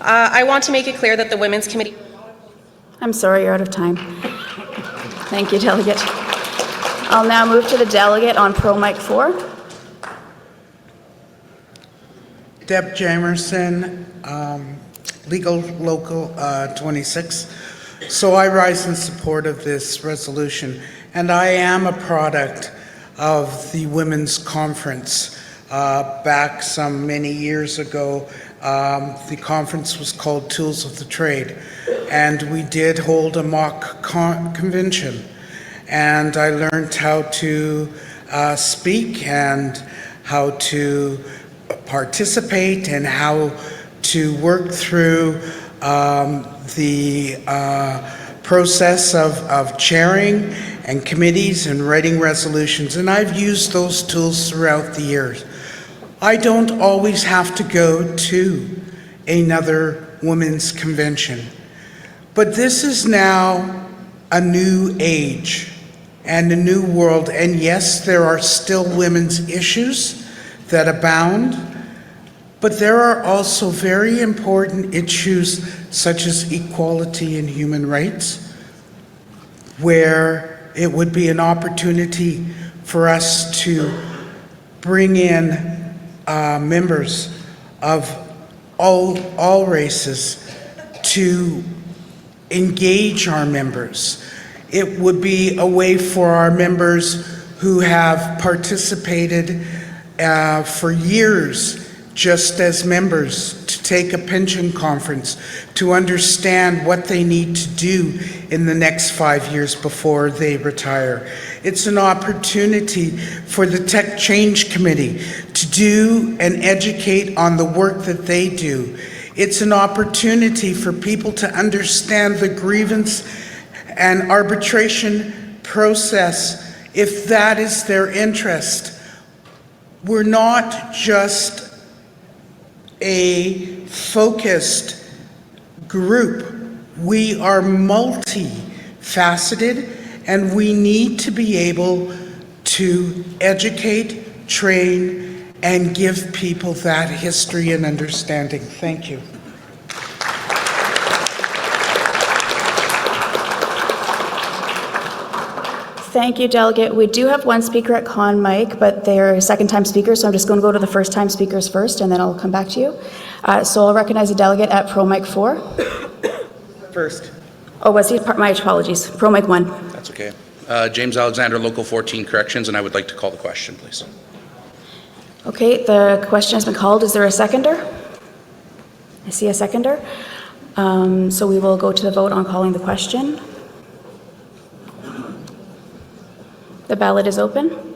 U: I want to make it clear that the Women's Committee...
F: I'm sorry, you're out of time. Thank you, Delegate. I'll now move to the delegate on Pro Mic 4.
B: Deb Jamerson, Legal Local 26. So I rise in support of this resolution, and I am a product of the Women's Conference. Back some many years ago, the conference was called Tools of the Trade, and we did hold a mock convention, and I learned how to speak and how to participate and how to work through the process of chairing and committees and writing resolutions, and I've used those tools throughout the years. I don't always have to go to another women's convention, but this is now a new age and a new world, and yes, there are still women's issues that abound, but there are also very important issues such as equality and human rights, where it would be an opportunity for us to bring in members of all races to engage our members. It would be a way for our members who have participated for years just as members to take a pension conference, to understand what they need to do in the next 5 years before they retire. It's an opportunity for the Tech Change Committee to do and educate on the work that they do. It's an opportunity for people to understand the grievance and arbitration process if that is their interest. We're not just a focused group. We are multifaceted, and we need to be able to educate, train, and give people that history and understanding. Thank you.
F: Thank you, Delegate. We do have one speaker at Con Mic, but they're second-time speakers, so I'm just going to go to the first-time speakers first, and then I'll come back to you. So I'll recognize a delegate at Pro Mic 4.
B: First.
F: Oh, was he? My apologies. Pro Mic 1.
V: That's okay. James Alexander, Local 14 Corrections, and I would like to call the question, please.
F: Okay, the question has been called. Is there a seconder? I see a seconder. So we will go to the vote on calling the question. The ballot is open.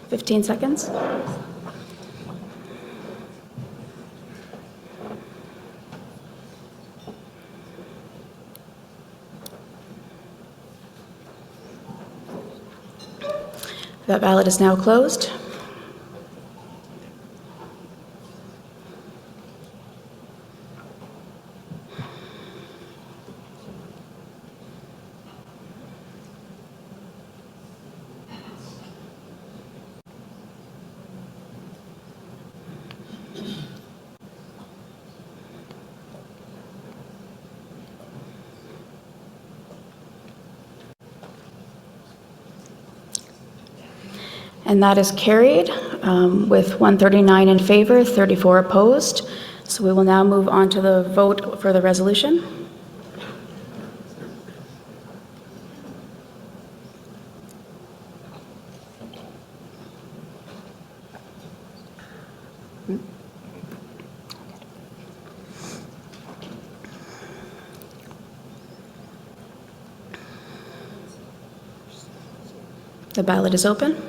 F: Fifteen seconds. That ballot is now closed. And that is carried with 139 in favor, 34 opposed. So we will now move on to the vote for the resolution. The ballot is open.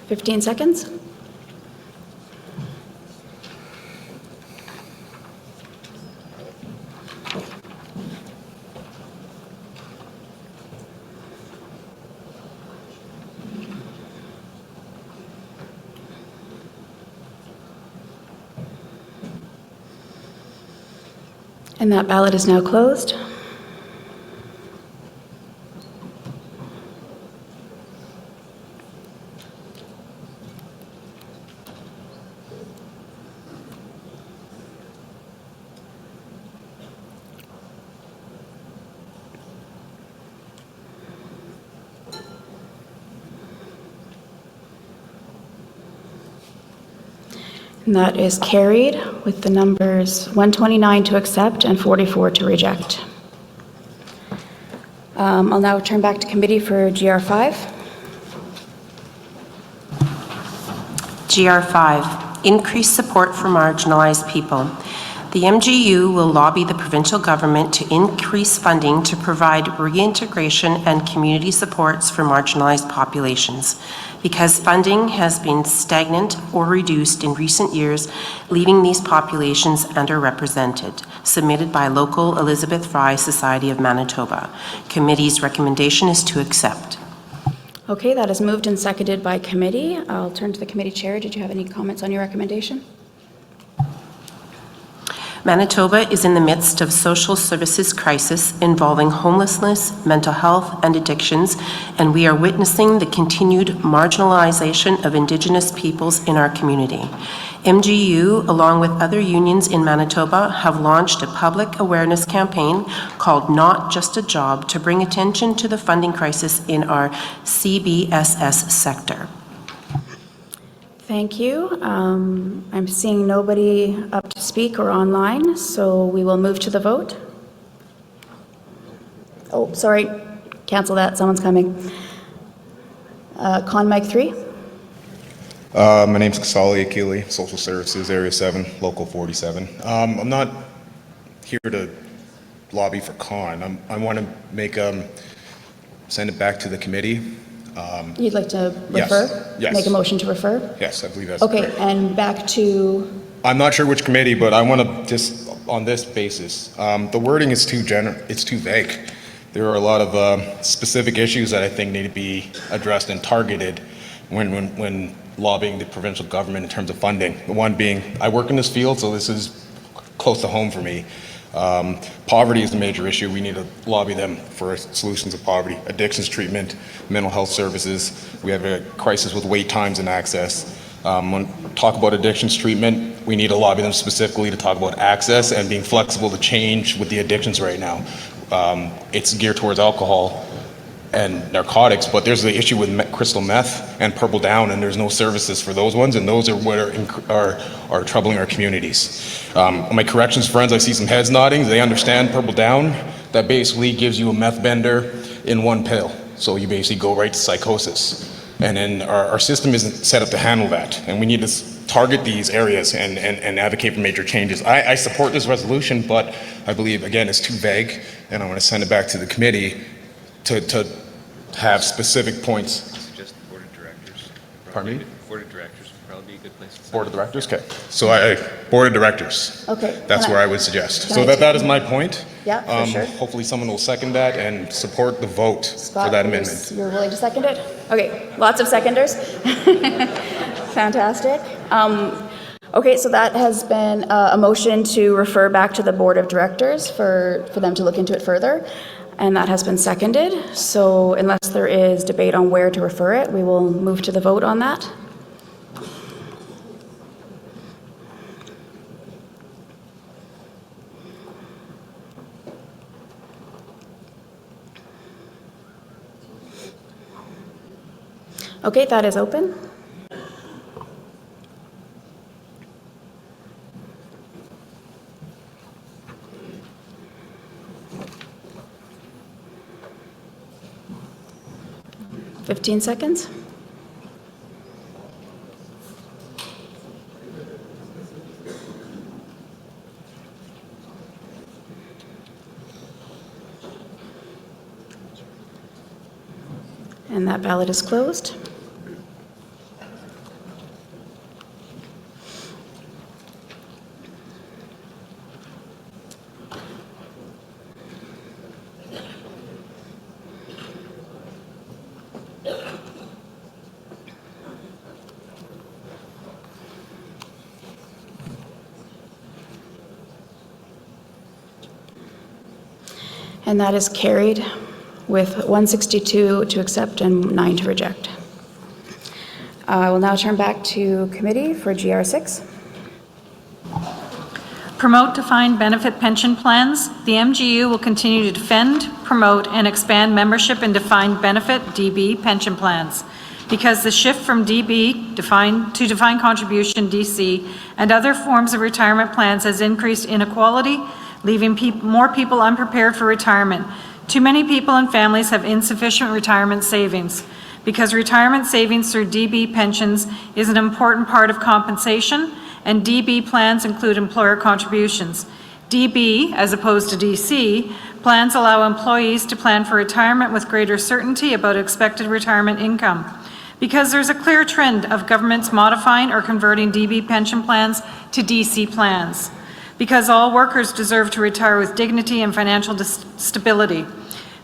F: Fifteen seconds. And that ballot is now closed. And that is carried with the numbers 129 to accept and 44 to reject. I'll now turn back to committee for GR5.
K: GR5, increased support for marginalized people. The MGEU will lobby the provincial government to increase funding to provide reintegration and community supports for marginalized populations, because funding has been stagnant or reduced in recent years, leaving these populations underrepresented. Submitted by local Elizabeth Fry Society of Manitoba. Committee's recommendation is to accept.
F: Okay, that is moved and seconded by committee. I'll turn to the committee chair. Did you have any comments on your recommendation?
K: Manitoba is in the midst of social services crisis involving homelessness, mental health, and addictions, and we are witnessing the continued marginalization of Indigenous peoples in our community. MGEU, along with other unions in Manitoba, have launched a public awareness campaign called Not Just a Job to bring attention to the funding crisis in our CBSS sector.
F: Thank you. I'm seeing nobody up to speak or online, so we will move to the vote. Oh, sorry, cancel that, someone's coming. Con Mic 3.
D: My name's Kasali Akili, Social Services, Area 7, Local 47. I'm not here to lobby for Con. I want to make, send it back to the committee.
F: You'd like to refer?
D: Yes.
F: Make a motion to refer?
D: Yes, I believe that's
F: Okay,
D: correct.
F: and back to,
D: I'm not sure which committee, but I want to just, on this basis, the wording is too it's too vague. There are a lot of specific issues that I think need to be addressed and targeted when lobbying the provincial government in terms of funding. The one being, I work in this field, so this is close to home for me. Poverty is a major issue. We need to lobby them for solutions of poverty. Addictions treatment, mental health services. We have a crisis with wait times and access. When talk about addictions treatment, we need to lobby them specifically to talk about access and being flexible to change with the addictions right now. It's geared towards alcohol. and narcotics, but there's the issue with crystal meth and purple down, and there's no services for those ones, and those are what are troubling our communities. My corrections friends, I see some heads nodding. They understand purple down. That basically gives you a meth bender in one pill. So you basically go right to psychosis. And then our system isn't set up to handle that. And we need to target these areas and advocate for major changes. I support this resolution, but I believe, again, it's too vague. And I want to send it back to the committee to have specific points.
E: Suggest the board of directors.
D: Pardon me?
E: Board of directors would probably be a good place to
D: Board of directors? Okay. So board of directors.
F: Okay.
D: That's where I would suggest.
F: can
D: So
F: I
D: that is my point.
F: Yeah, for sure.
D: Hopefully someone will second that and support the vote
F: Scott,
D: for that amendment.
F: you're willing to second it? Okay, lots of seconders. Fantastic. Okay, so that has been a motion to refer back to the board of directors for them to look into it further. And that has been seconded. So unless there is debate on where to refer it, we will move to the vote on that. Okay, that is open. Fifteen seconds. And that ballot is closed. And that is carried with 162 to accept and 9 to reject. I will now turn back to committee for GR6.
O: Promote defined benefit pension plans. The MGEU will continue to defend, promote, and expand membership in defined benefit DB pension plans. Because the shift from DB to defined contribution DC and other forms of retirement plans has increased inequality, leaving more people unprepared for retirement. Too many people and families have insufficient retirement savings. Because retirement savings through DB pensions is an important part of compensation, and DB plans include employer contributions. DB, as opposed to DC, plans allow employees to plan for retirement with greater certainty about expected retirement income. Because there's a clear trend of governments modifying or converting DB pension plans to DC plans. Because all workers deserve to retire with dignity and financial stability.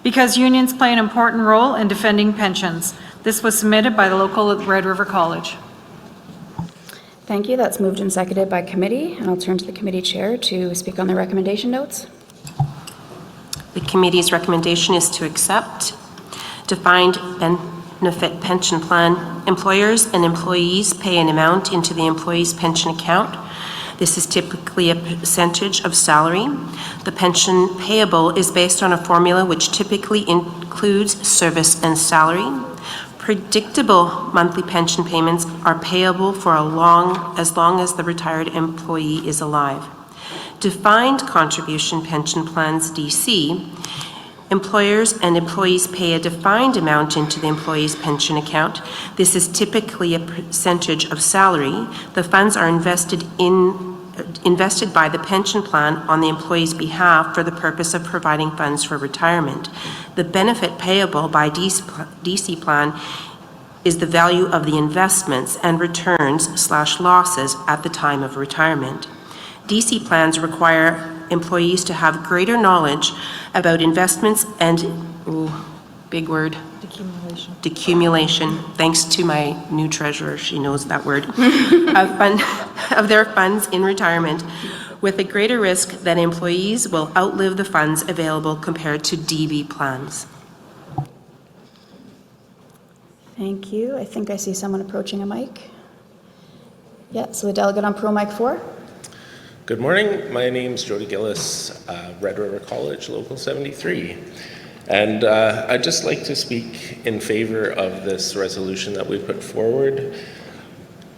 O: Because unions play an important role in defending pensions. This was submitted by the local Red River College.
F: Thank you. That's moved and seconded by committee. And I'll turn to the committee chair to speak on the recommendation notes.
K: The committee's recommendation is to accept defined benefit pension plan. Employers and employees pay an amount into the employee's pension account. This is typically a percentage of salary. The pension payable is based on a formula which typically includes service and salary. Predictable monthly pension payments are payable for as long as the retired employee is alive. Defined contribution pension plans DC, employers and employees pay a defined amount into the employee's pension account. This is typically a percentage of salary. The funds are invested by the pension plan on the employee's behalf for the purpose of providing funds for retirement. The benefit payable by DC plan is the value of the investments and returns/losses at the time of retirement. DC plans require employees to have greater knowledge about investments and, big word, decumulation. Thanks to my new treasurer, she knows that word, of their funds in retirement, with a greater risk that employees will outlive the funds available compared to DB plans.
F: Thank you. I think I see someone approaching a mic. Yeah, so the delegate on Pro Mic 4.
I: Good morning. My name's Jody Gillis, Red River College, Local 73.
H: And I'd just like to speak in favor of this resolution that we put forward.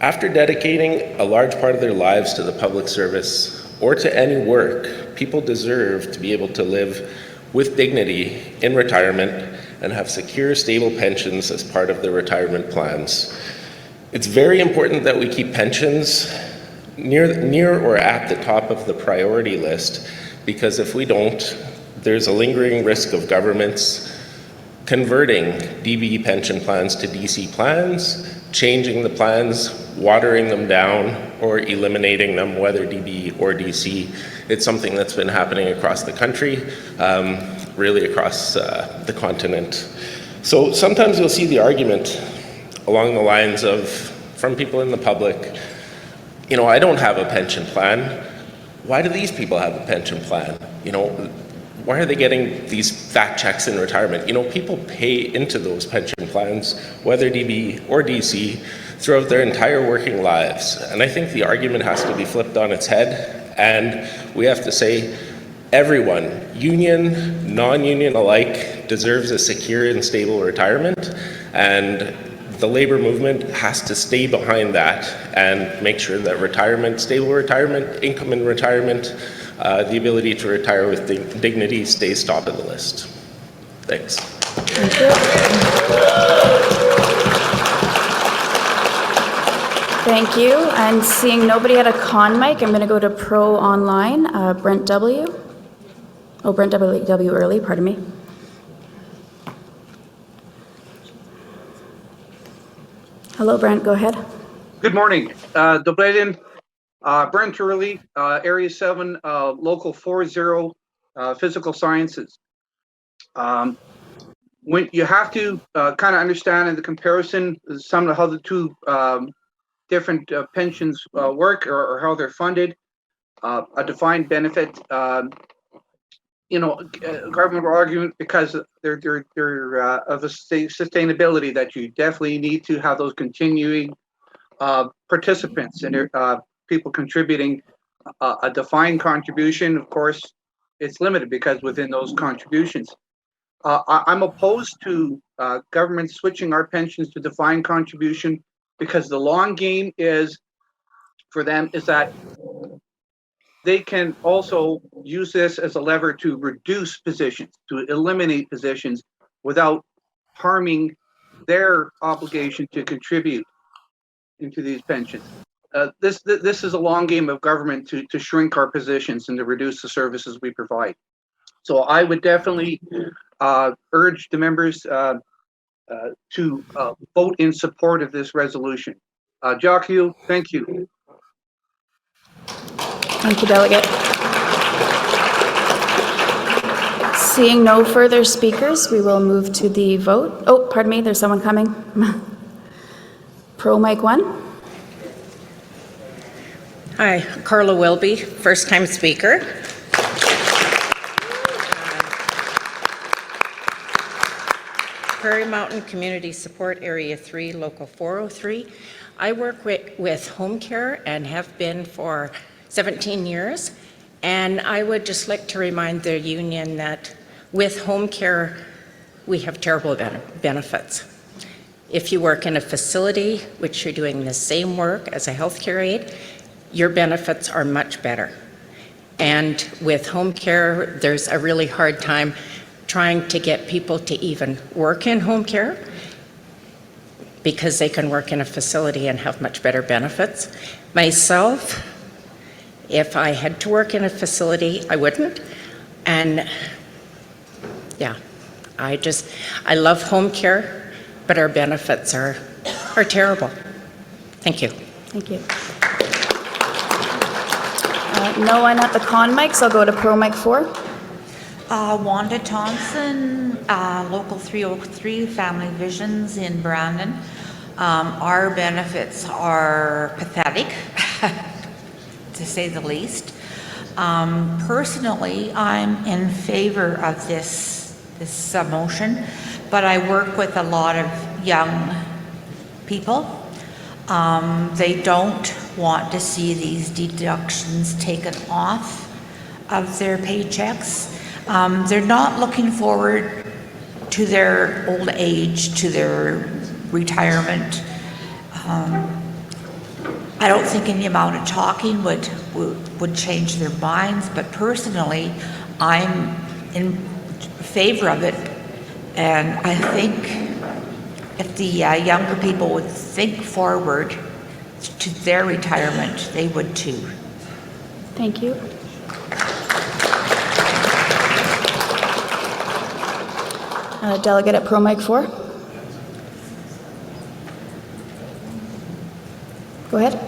H: After dedicating a large part of their lives to the public service or to any work, people deserve to be able to live with dignity in retirement and have secure, stable pensions as part of their retirement plans. It's very important that we keep pensions near or at the top of the priority list, because if we don't, there's a lingering risk of governments converting DB pension plans to DC plans, changing the plans, watering them down, or eliminating them, whether DB or DC. It's something that's been happening across the country, really across the continent. So sometimes you'll see the argument along the lines of, from people in the public, you know, I don't have a pension plan. Why do these people have a pension plan? You know, why are they getting these fat checks in retirement? You know, people pay into those pension plans, whether DB or DC, throughout their entire working lives. And I think the argument has to be flipped on its head, and we have to say everyone, union, non-union alike, deserves a secure and stable retirement, and the labor movement has to stay behind that and make sure that retirement, stable retirement, income in retirement, the ability to retire with dignity stays top of the list. Thanks.
F: Thank you. Thank you. And seeing nobody at a con mic, I'm going to go to Pro Online. Brent W. Oh, Brent W. Early, pardon me. Hello, Brent, go ahead.
I: Good morning. Dobredin, Brent Early, Area 7, Local 40, Physical Sciences. When you have to kind of understand in the comparison some of how the two different pensions work or how they're funded, a defined benefit, you know, government will argue because they're of a sustainability that you definitely need to have those continuing participants and people contributing. A defined contribution, of course, it's limited because within those contributions. I'm opposed to government switching our pensions to defined contribution because the long game is for them is that they can also use this as a lever to reduce positions, to eliminate positions without harming their obligation to contribute into these pensions. This is a long game of government to shrink our positions and to reduce the services we provide. So I would definitely urge the members to vote in support of this resolution. Jacques, thank you.
F: Thank you, Delegate. Seeing no further speakers, we will move to the vote. Oh, pardon me, there's someone coming. Pro Mic 1.
W: Hi, Carla Wilby, first-time speaker. Prairie Mountain Community Support Area 3, Local 403. I work with home care and have been for 17 years, and I would just like to remind the union that with home care, we have terrible benefits. If you work in a facility, which you're doing the same work as a healthcare aide, your benefits are much better. And with home care, there's a really hard time trying to get people to even work in home care because they can work in a facility and have much better benefits. Myself, if I had to work in a facility, I wouldn't. And yeah, I love home care, but our benefits are terrible. Thank you.
F: Thank you. No one at the con mic, so I'll go to Pro Mic 4.
X: Wanda Thompson, Local 303, Family Visions in Brandon. Our benefits are pathetic, to say the least. Personally, I'm in favor of this motion, but I work with a lot of young people. They don't want to see these deductions taken off of their paychecks. They're not looking forward to their old age, to their retirement. I don't think any amount of talking would change their minds, but personally, I'm in favor of it. And I think if the younger people would think forward to their retirement, they would too.
F: Thank you. Delegate at Pro Mic 4. Go ahead.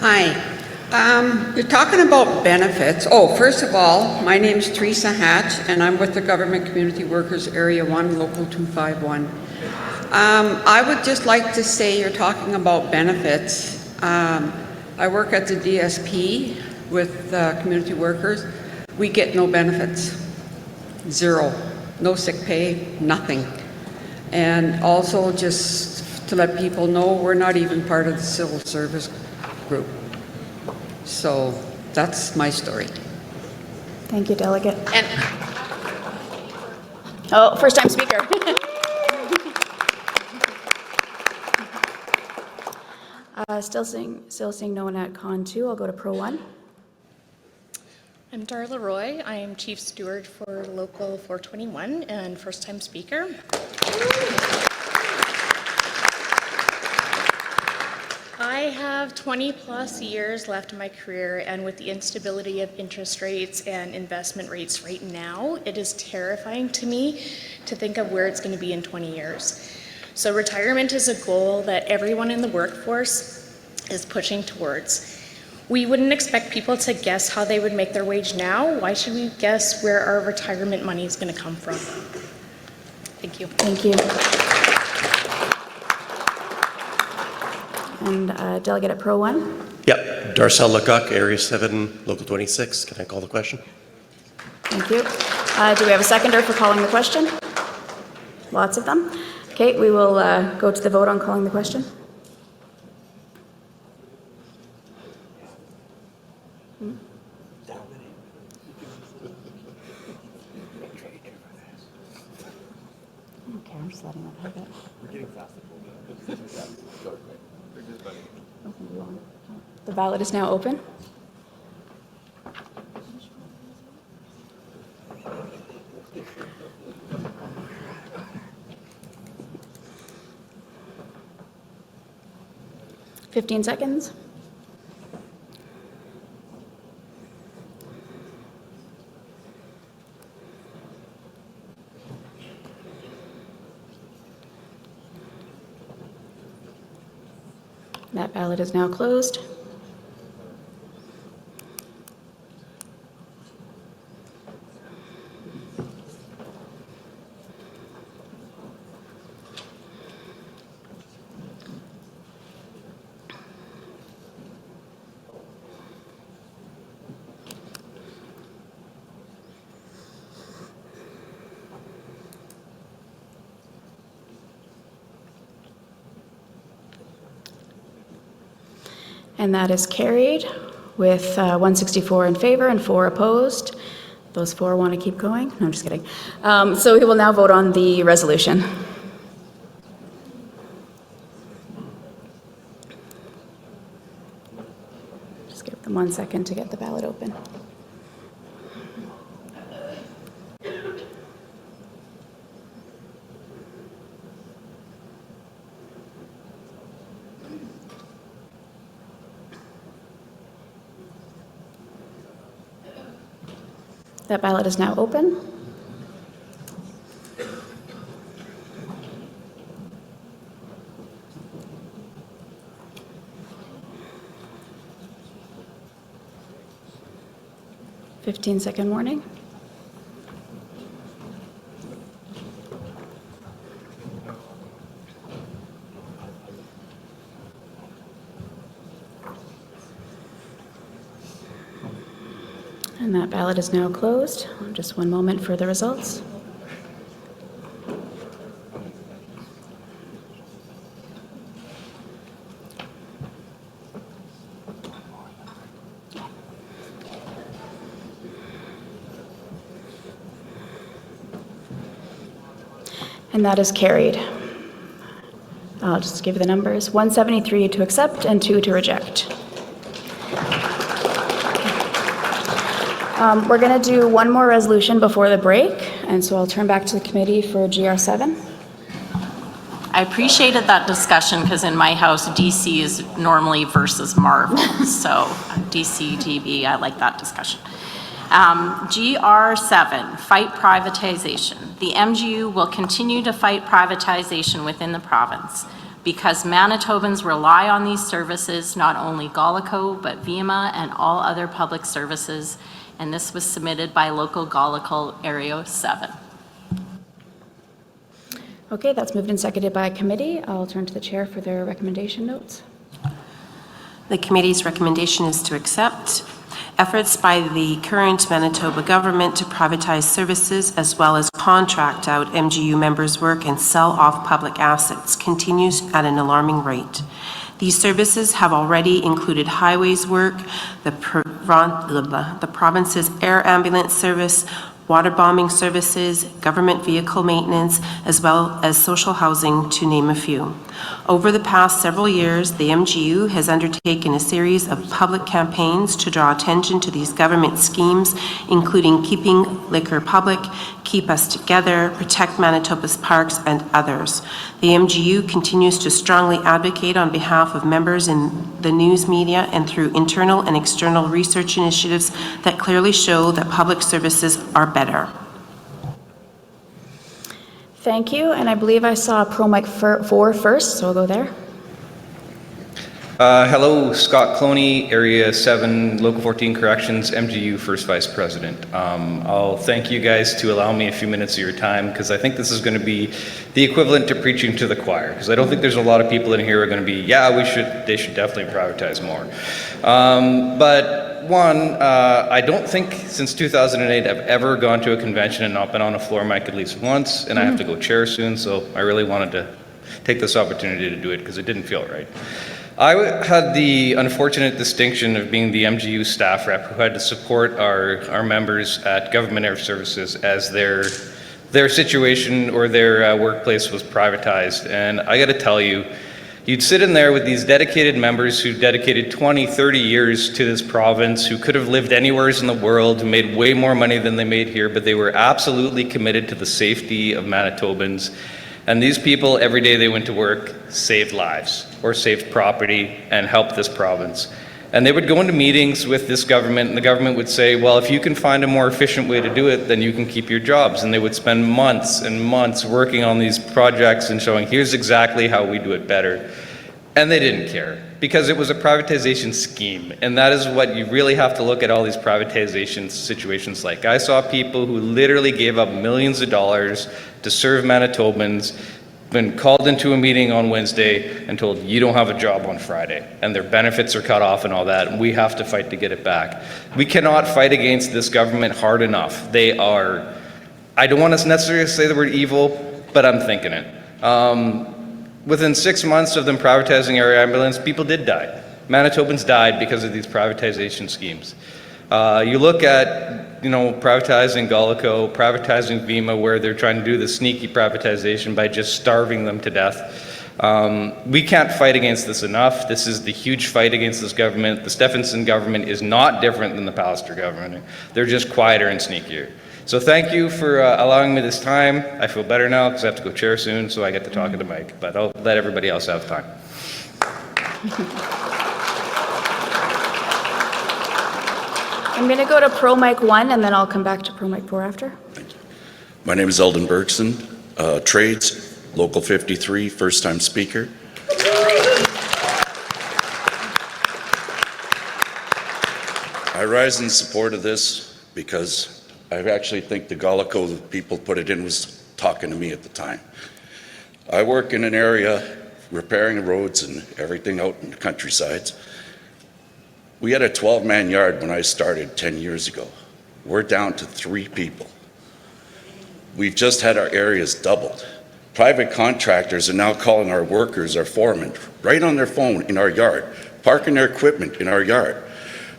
A: Hi. You're talking about benefits. Oh, first of all, my name's Teresa Hatch, and I'm with the Government Community Workers Area 1, Local 251. I would just like to say you're talking about benefits. I work at the DSP with community workers. We get no benefits. Zero. No sick pay, nothing. And also just to let people know, we're not even part of the civil service group. So that's my story.
F: Thank you, Delegate. Oh, first time speaker. Still seeing no one at Con 2. I'll go to Pro 1.
C: I'm Darla Roy. I am Chief Steward for Local 421 and first time speaker. I have 20 plus years left in my career, and with the instability of interest rates and investment rates right now, it is terrifying to me to think of where it's going to be in 20 years. So retirement is a goal that everyone in the workforce is pushing towards. We wouldn't expect people to guess how they would make their wage now. Why should we guess where our retirement money is going to come from? Thank you.
F: Thank you. And Delegate at Pro 1.
J: Yep, Darcel Lecoq, Area 7, Local 26. Can I call the question?
F: Thank you. Do we have a seconder for calling the question? Lots of them. Okay, we will go to the vote on calling the question. Okay, I'm just letting that happen.
E: We're getting fast.
F: The ballot is now open. Fifteen seconds. That ballot is now closed. And that is carried with 164 in favor and 4 opposed. Those 4 want to keep going? No, I'm just kidding. So we will now vote on the resolution. Just give them 1 second to get the ballot open. That ballot is now open. Fifteen-second warning. And that ballot is now closed. Just 1 moment for the results. And that is carried. I'll just give you the numbers. 173 to accept and 2 to reject. We're going to do one more resolution before the break, and so I'll turn back to the committee for GR7.
Q: I appreciated that discussion because in my house, DC is normally versus Marvel. So DC, GB, I like that discussion. GR7, fight privatization. The MGU will continue to fight privatization within the province because Manitobans rely on these services, not only Galico, but VIMA and all other public services. And this was submitted by local Galico Area 7.
F: Okay, that's moved and seconded by committee. I'll turn to the chair for their recommendation notes.
K: The committee's recommendation is to accept efforts by the current Manitoba government to privatize services as well as contract out MGU members' work and sell off public assets continues at an alarming rate. These services have already included highways work, the province's air ambulance service, water bombing services, government vehicle maintenance, as well as social housing, to name a few. Over the past several years, the MGU has undertaken a series of public campaigns to draw attention to these government schemes, including Keeping Liquor Public, Keep Us Together, Protect Manitoba's Parks, and others. The MGU continues to strongly advocate on behalf of members in the news media and through internal and external research initiatives that clearly show that public services are better.
F: Thank you, and I believe I saw Pro Mic 4 first, so I'll go there.
E: Hello, Scott Cloney, Area 7, Local 14 Corrections, MGU First Vice President. I'll thank you guys to allow me a few minutes of your time, because I think this is going to be the equivalent to preaching to the choir, because I don't think there's a lot of people in here who are going to be, yeah, they should definitely privatize more. But one, I don't think since 2008 I've ever gone to a convention and not been on a floor mic at least once, and I have to go chair soon, so I really wanted to take this opportunity to do it because it didn't feel right. I had the unfortunate distinction of being the MGU staff rep who had to support our members at Government Air Services as their situation or their workplace was privatized. And I got to tell you, you'd sit in there with these dedicated members who dedicated 20, 30 years to this province, who could have lived anywhere in the world, who made way more money than they made here, but they were absolutely committed to the safety of Manitobans. And these people, every day they went to work, saved lives or saved property and helped this province. And they would go into meetings with this government, and the government would say, well, if you can find a more efficient way to do it, then you can keep your jobs. And they would spend months and months working on these projects and showing, here's exactly how we do it better. And they didn't care, because it was a privatization scheme. And that is what you really have to look at all these privatization situations like. I saw people who literally gave up millions of dollars to serve Manitobans, been called into a meeting on Wednesday and told, you don't have a job on Friday, and their benefits are cut off and all that, and we have to fight to get it back. We cannot fight against this government hard enough. They are, I don't want to necessarily say the word evil, but I'm thinking it. Within 6 months of them privatizing air ambulance, people did die. Manitobans died because of these privatization schemes. You look at, privatizing Galico, privatizing VIMA, where they're trying to do the sneaky privatization by just starving them to death. We can't fight against this enough. This is the huge fight against this government. The Stephenson government is not different than the Pallister government. They're just quieter and sneakier. So thank you for allowing me this time. I feel better now because I have to go chair soon, so I get to talk to the mic, but I'll let everybody else have time.
F: I'm going to go to Pro Mic 1, and then I'll come back to Pro Mic 4 after.
L: My name is Eldon Bergson, Trades, Local 53, first-time speaker. I rise in support of this because I actually think the Galico people put it in was talking to me at the time. I work in an area repairing roads and everything out in the countrysides. We had a 12-man yard when I started 10 years ago. We're down to 3 people. We've just had our areas doubled. Private contractors are now calling our workers, our foremen, right on their phone in our yard, parking their equipment in our yard.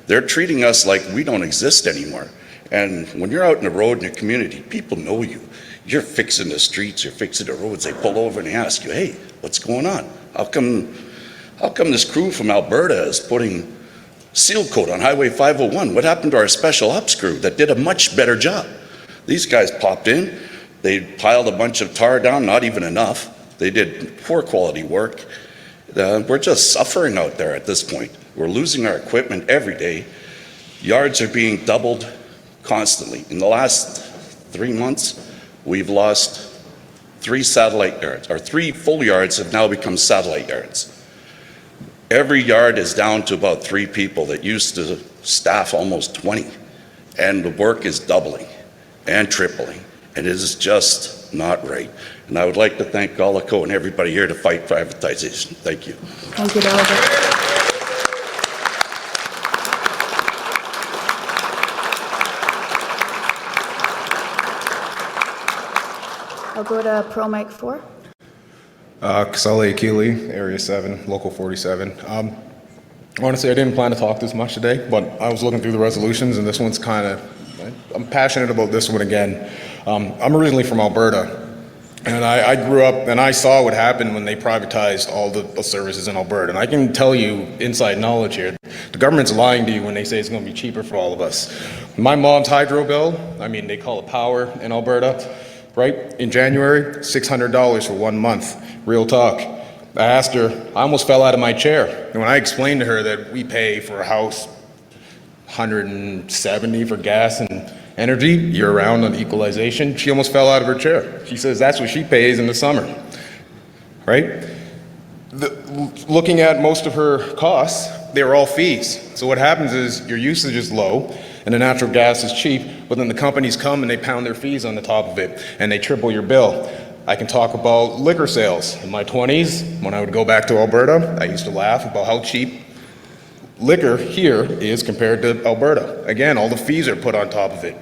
L: They're treating us like we don't exist anymore. And when you're out in the road in the community, people know you. You're fixing the streets, you're fixing the roads. They pull over and they ask you, hey, what's going on? How come this crew from Alberta is putting seal coat on Highway 501? What happened to our special ops crew that did a much better job? These guys popped in, they piled a bunch of tar down, not even enough. They did poor quality work. We're just suffering out there at this point. We're losing our equipment every day. Yards are being doubled constantly. In the last 3 months, we've lost 3 satellite yards, or 3 full yards have now become satellite yards. Every yard is down to about 3 people that used to staff almost 20, and the work is doubling and tripling, and it is just not right. And I would like to thank Golico and everybody here to fight privatization. Thank you.
F: Thank you, Delegate. I'll go to Pro Mic 4.
D: Casale Akili, Area 7, Local 47. Honestly, I didn't plan to talk this much today, but I was looking through the resolutions, and this one's I'm passionate about this one again. I'm originally from Alberta, and I grew up and I saw what happened when they privatized all the services in Alberta. And I can tell you inside knowledge here, the government's lying to you when they say it's going to be cheaper for all of us. My mom's hydro bill, they call it power in Alberta, right? In January, $600 for 1 month, real talk. I asked her, I almost fell out of my chair. And when I explained to her that we pay for a house $170 for gas and energy year-round on equalization, she almost fell out of her chair. She says that's what she pays in the summer, right? Looking at most of her costs, they were all fees. So what happens is your usage is low and the natural gas is cheap, but then the companies come and they pound their fees on the top of it and they triple your bill. I can talk about liquor sales. In my 20s, when I would go back to Alberta, I used to laugh about how cheap liquor here is compared to Alberta. Again, all the fees are put on top of it.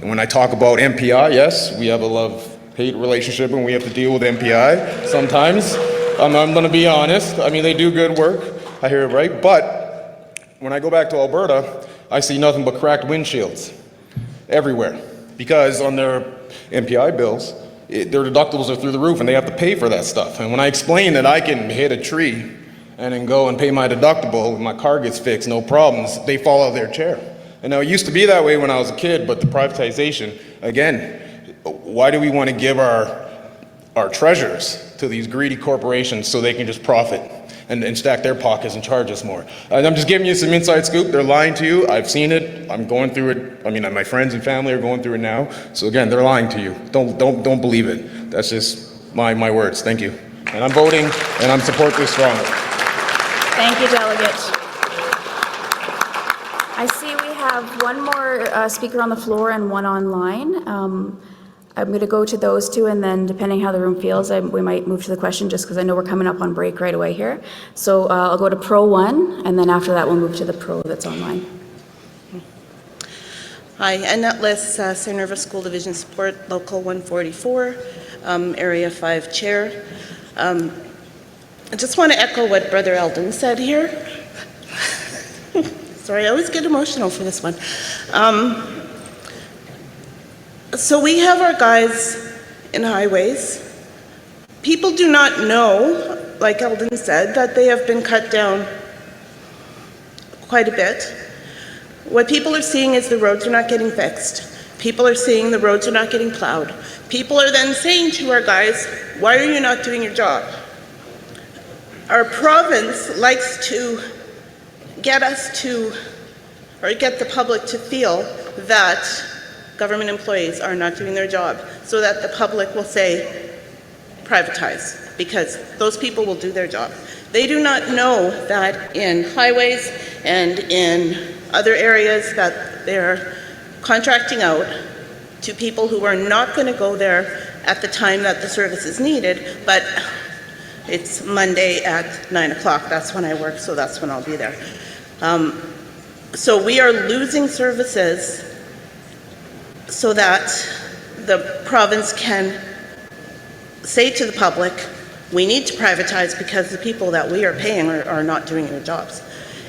D: And when I talk about MPI, yes, we have a love-hate relationship and we have to deal with MPI sometimes. I'm going to be honest. They do good work. I hear it right. But when I go back to Alberta, I see nothing but cracked windshields everywhere because on their MPI bills, their deductibles are through the roof and they have to pay for that stuff. And when I explain that I can hit a tree and then go and pay my deductible and my car gets fixed, no problems, they fall out of their chair. And now it used to be that way when I was a kid, but the privatization, again, why do we want to give our treasures to these greedy corporations so they can just profit and stack their pockets and charge us more? And I'm just giving you some inside scoop. They're lying to you. I've seen it. I'm going through it. My friends and family are going through it now. So again, they're lying to you. Don't believe it. That's just my words. Thank you. And I'm voting and I'm support this strongly.
F: Thank you, Delegate. I see we have one more speaker on the floor and one online. I'm going to go to those two, and then depending how the room feels, we might move to the question, just because I know we're coming up on break right away here. So I'll go to Pro 1, and then after that we'll move to the Pro that's online.
G: Hi, Annette Liss, St. Nerva School Division Support, Local 144, Area 5 Chair. I just want to echo what Brother Eldon said here. Sorry, I always get emotional for this one. So we have our guys in highways. People do not know, like Eldon said, that they have been cut down quite a bit. What people are seeing is the roads are not getting fixed. People are seeing the roads are not getting plowed. People are then saying to our guys, why are you not doing your job? Our province likes to get us to, or get the public to feel that government employees are not doing their job, so that the public will say, privatize, because those people will do their job. They do not know that in highways and in other areas that they're contracting out to people who are not going to go there at the time that the service is needed, but it's Monday at 9 o'clock. That's when I work, so that's when I'll be there. So we are losing services so that the province can say to the public, we need to privatize because the people that we are paying are not doing their jobs.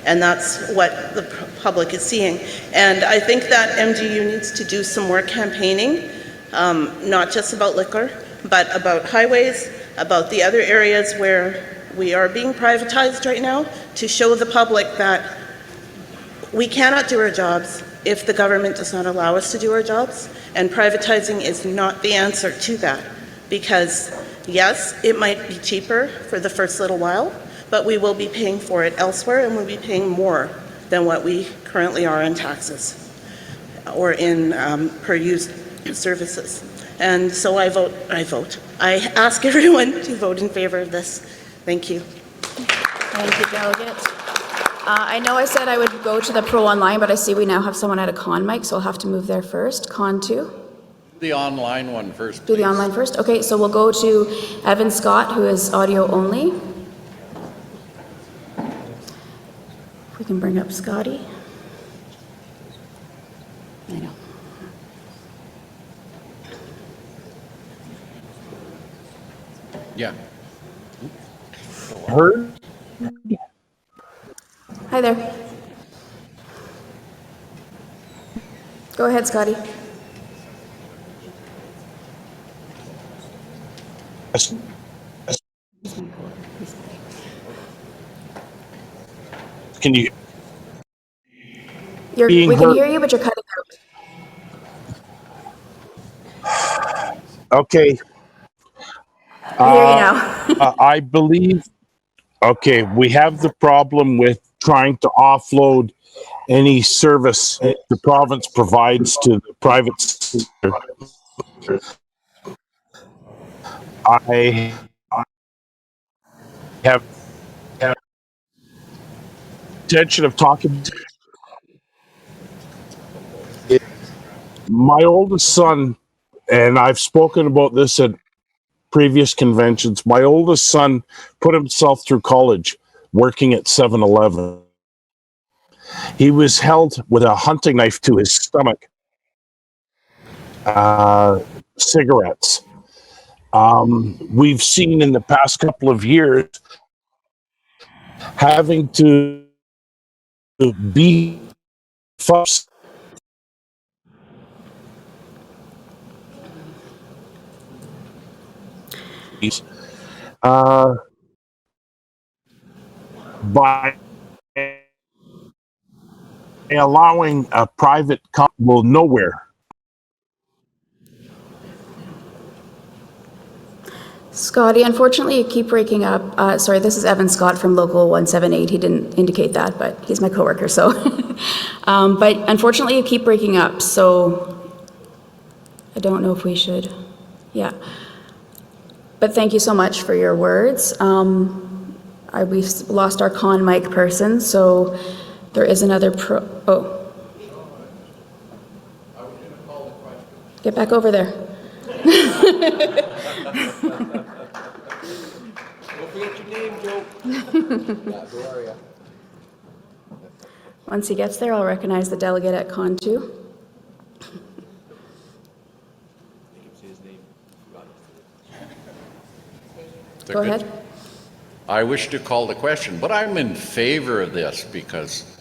G: And that's what the public is seeing. And I think that MGU needs to do some more campaigning not just about liquor, but about highways, about the other areas where we are being privatized right now, to show the public that we cannot do our jobs if the government does not allow us to do our jobs, and privatizing is not the answer to that. Because yes, it might be cheaper for the first little while, but we will be paying for it elsewhere, and we'll be paying more than what we currently are in taxes or in per use services. And so I ask everyone to vote in favor of this. Thank you.
F: Thank you, delegate. I know I said I would go to the pro online, but I see we now have someone at a con mic, so I'll have to move there first. Con 2.
M: The online one first,
F: Do the online first? Okay, so we'll go to Evan Scott, who is audio only. If we can bring up Scotty. I know.
M: Yeah.
N: Heard?
F: Hi there. Go ahead, Scotty.
N: Can you?
F: We can hear you, but you're cutting out.
N: Okay.
F: I hear you now.
N: I believe, okay, we have the problem with trying to offload any service the province provides to the private sector. I have intention of talking. My oldest son, and I've spoken about this at previous conventions, my oldest son put himself through college working at 7-Eleven. He was held with a hunting knife to his stomach, cigarettes. We've seen in the past couple of years having to be fussed by allowing a private well, nowhere.
F: Scotty, unfortunately, you keep breaking up. Sorry, this is Evan Scott from Local 178. He didn't indicate that, but he's my coworker, so. But unfortunately, you keep breaking up, so I don't know if we should, yeah. But thank you so much for your words. We've lost our con mic person, so there is another oh. Get back over there. Once he gets there, I'll recognize the delegate at Con 2. Go ahead.
M: I wish to call the question, but I'm in favor of this because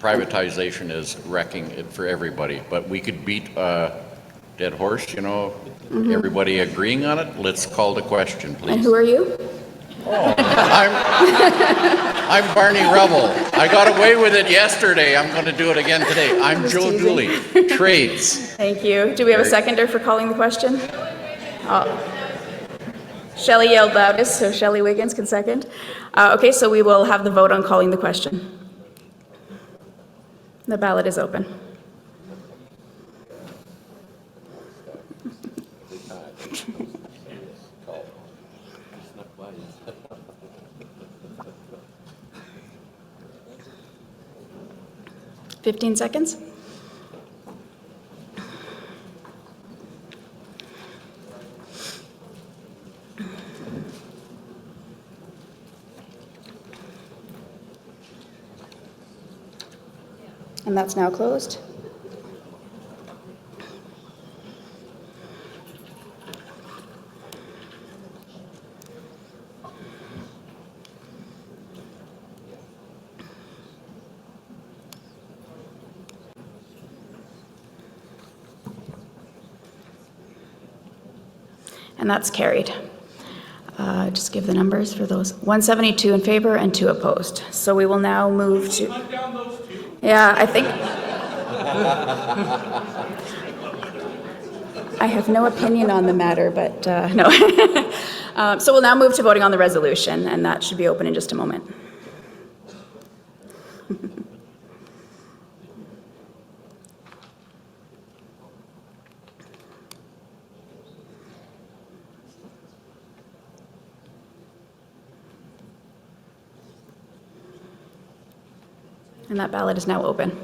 M: privatization is wrecking it for everybody. But we could beat a dead horse, you know, everybody agreeing on it. Let's call the question, please.
F: And who are you?
M: Oh, I'm Barney Rubble. I got away with it yesterday. I'm going to do it again today. I'm Joe Dooley, Trades.
F: Thank you. Do we have a seconder for calling the question? Oh. Shelley yelled loudest, so Shelley Wiggins can second. Okay, so we will have the vote on calling the question. The ballot is open. $15 seconds. And that's now closed. And that's carried. Just give the numbers for those. 172 in favor and 2 opposed. So we will now move to... Yeah, I think... I have no opinion on the matter, but no. So we'll now move to voting on the resolution, and that should be open in just a moment. And that ballot is now open.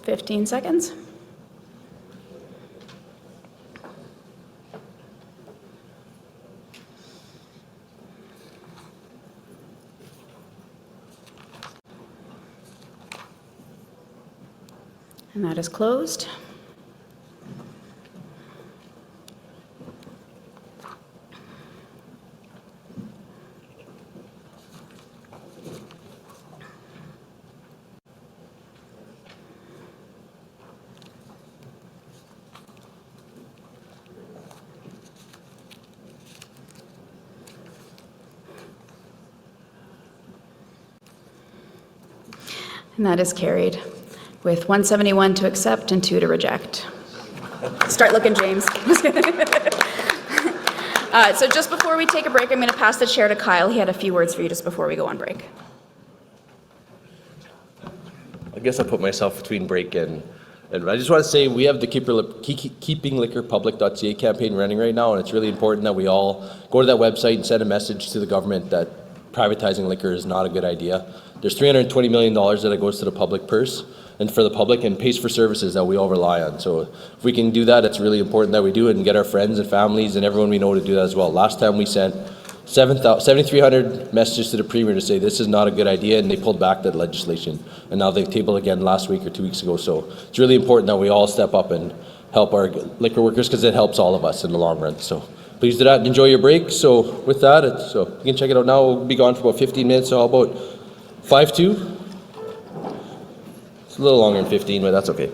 F: Fifteen seconds. And that is closed. And that is carried with 171 to accept and 2 to reject. Start looking, James. So just before we take a break, I'm going to pass the chair to Kyle. He had a few words for you just before we go on break.
P: I guess I put myself between break and I just want to say we have the keepingliquorpublic.ca campaign running right now, and it's really important that we all go to that website and send a message to the government that privatizing liquor is not a good idea. There's $320 million that goes to the public purse and for the public and pays for services that we all rely on. So if we can do that, it's really important that we do it and get our friends and families and everyone we know to do that as well. Last time we sent 7,300 messages to the Premier to say this is not a good idea, and they pulled back that legislation. And now they've tabled again last week or 2 weeks ago. So it's really important that we all step up and help our liquor workers because it helps all of us in the long run. So please do that and enjoy your break. So with that, so you can check it out now. We'll be gone for about 15 minutes, so how about 5-2? It's a little longer than 15, but that's okay.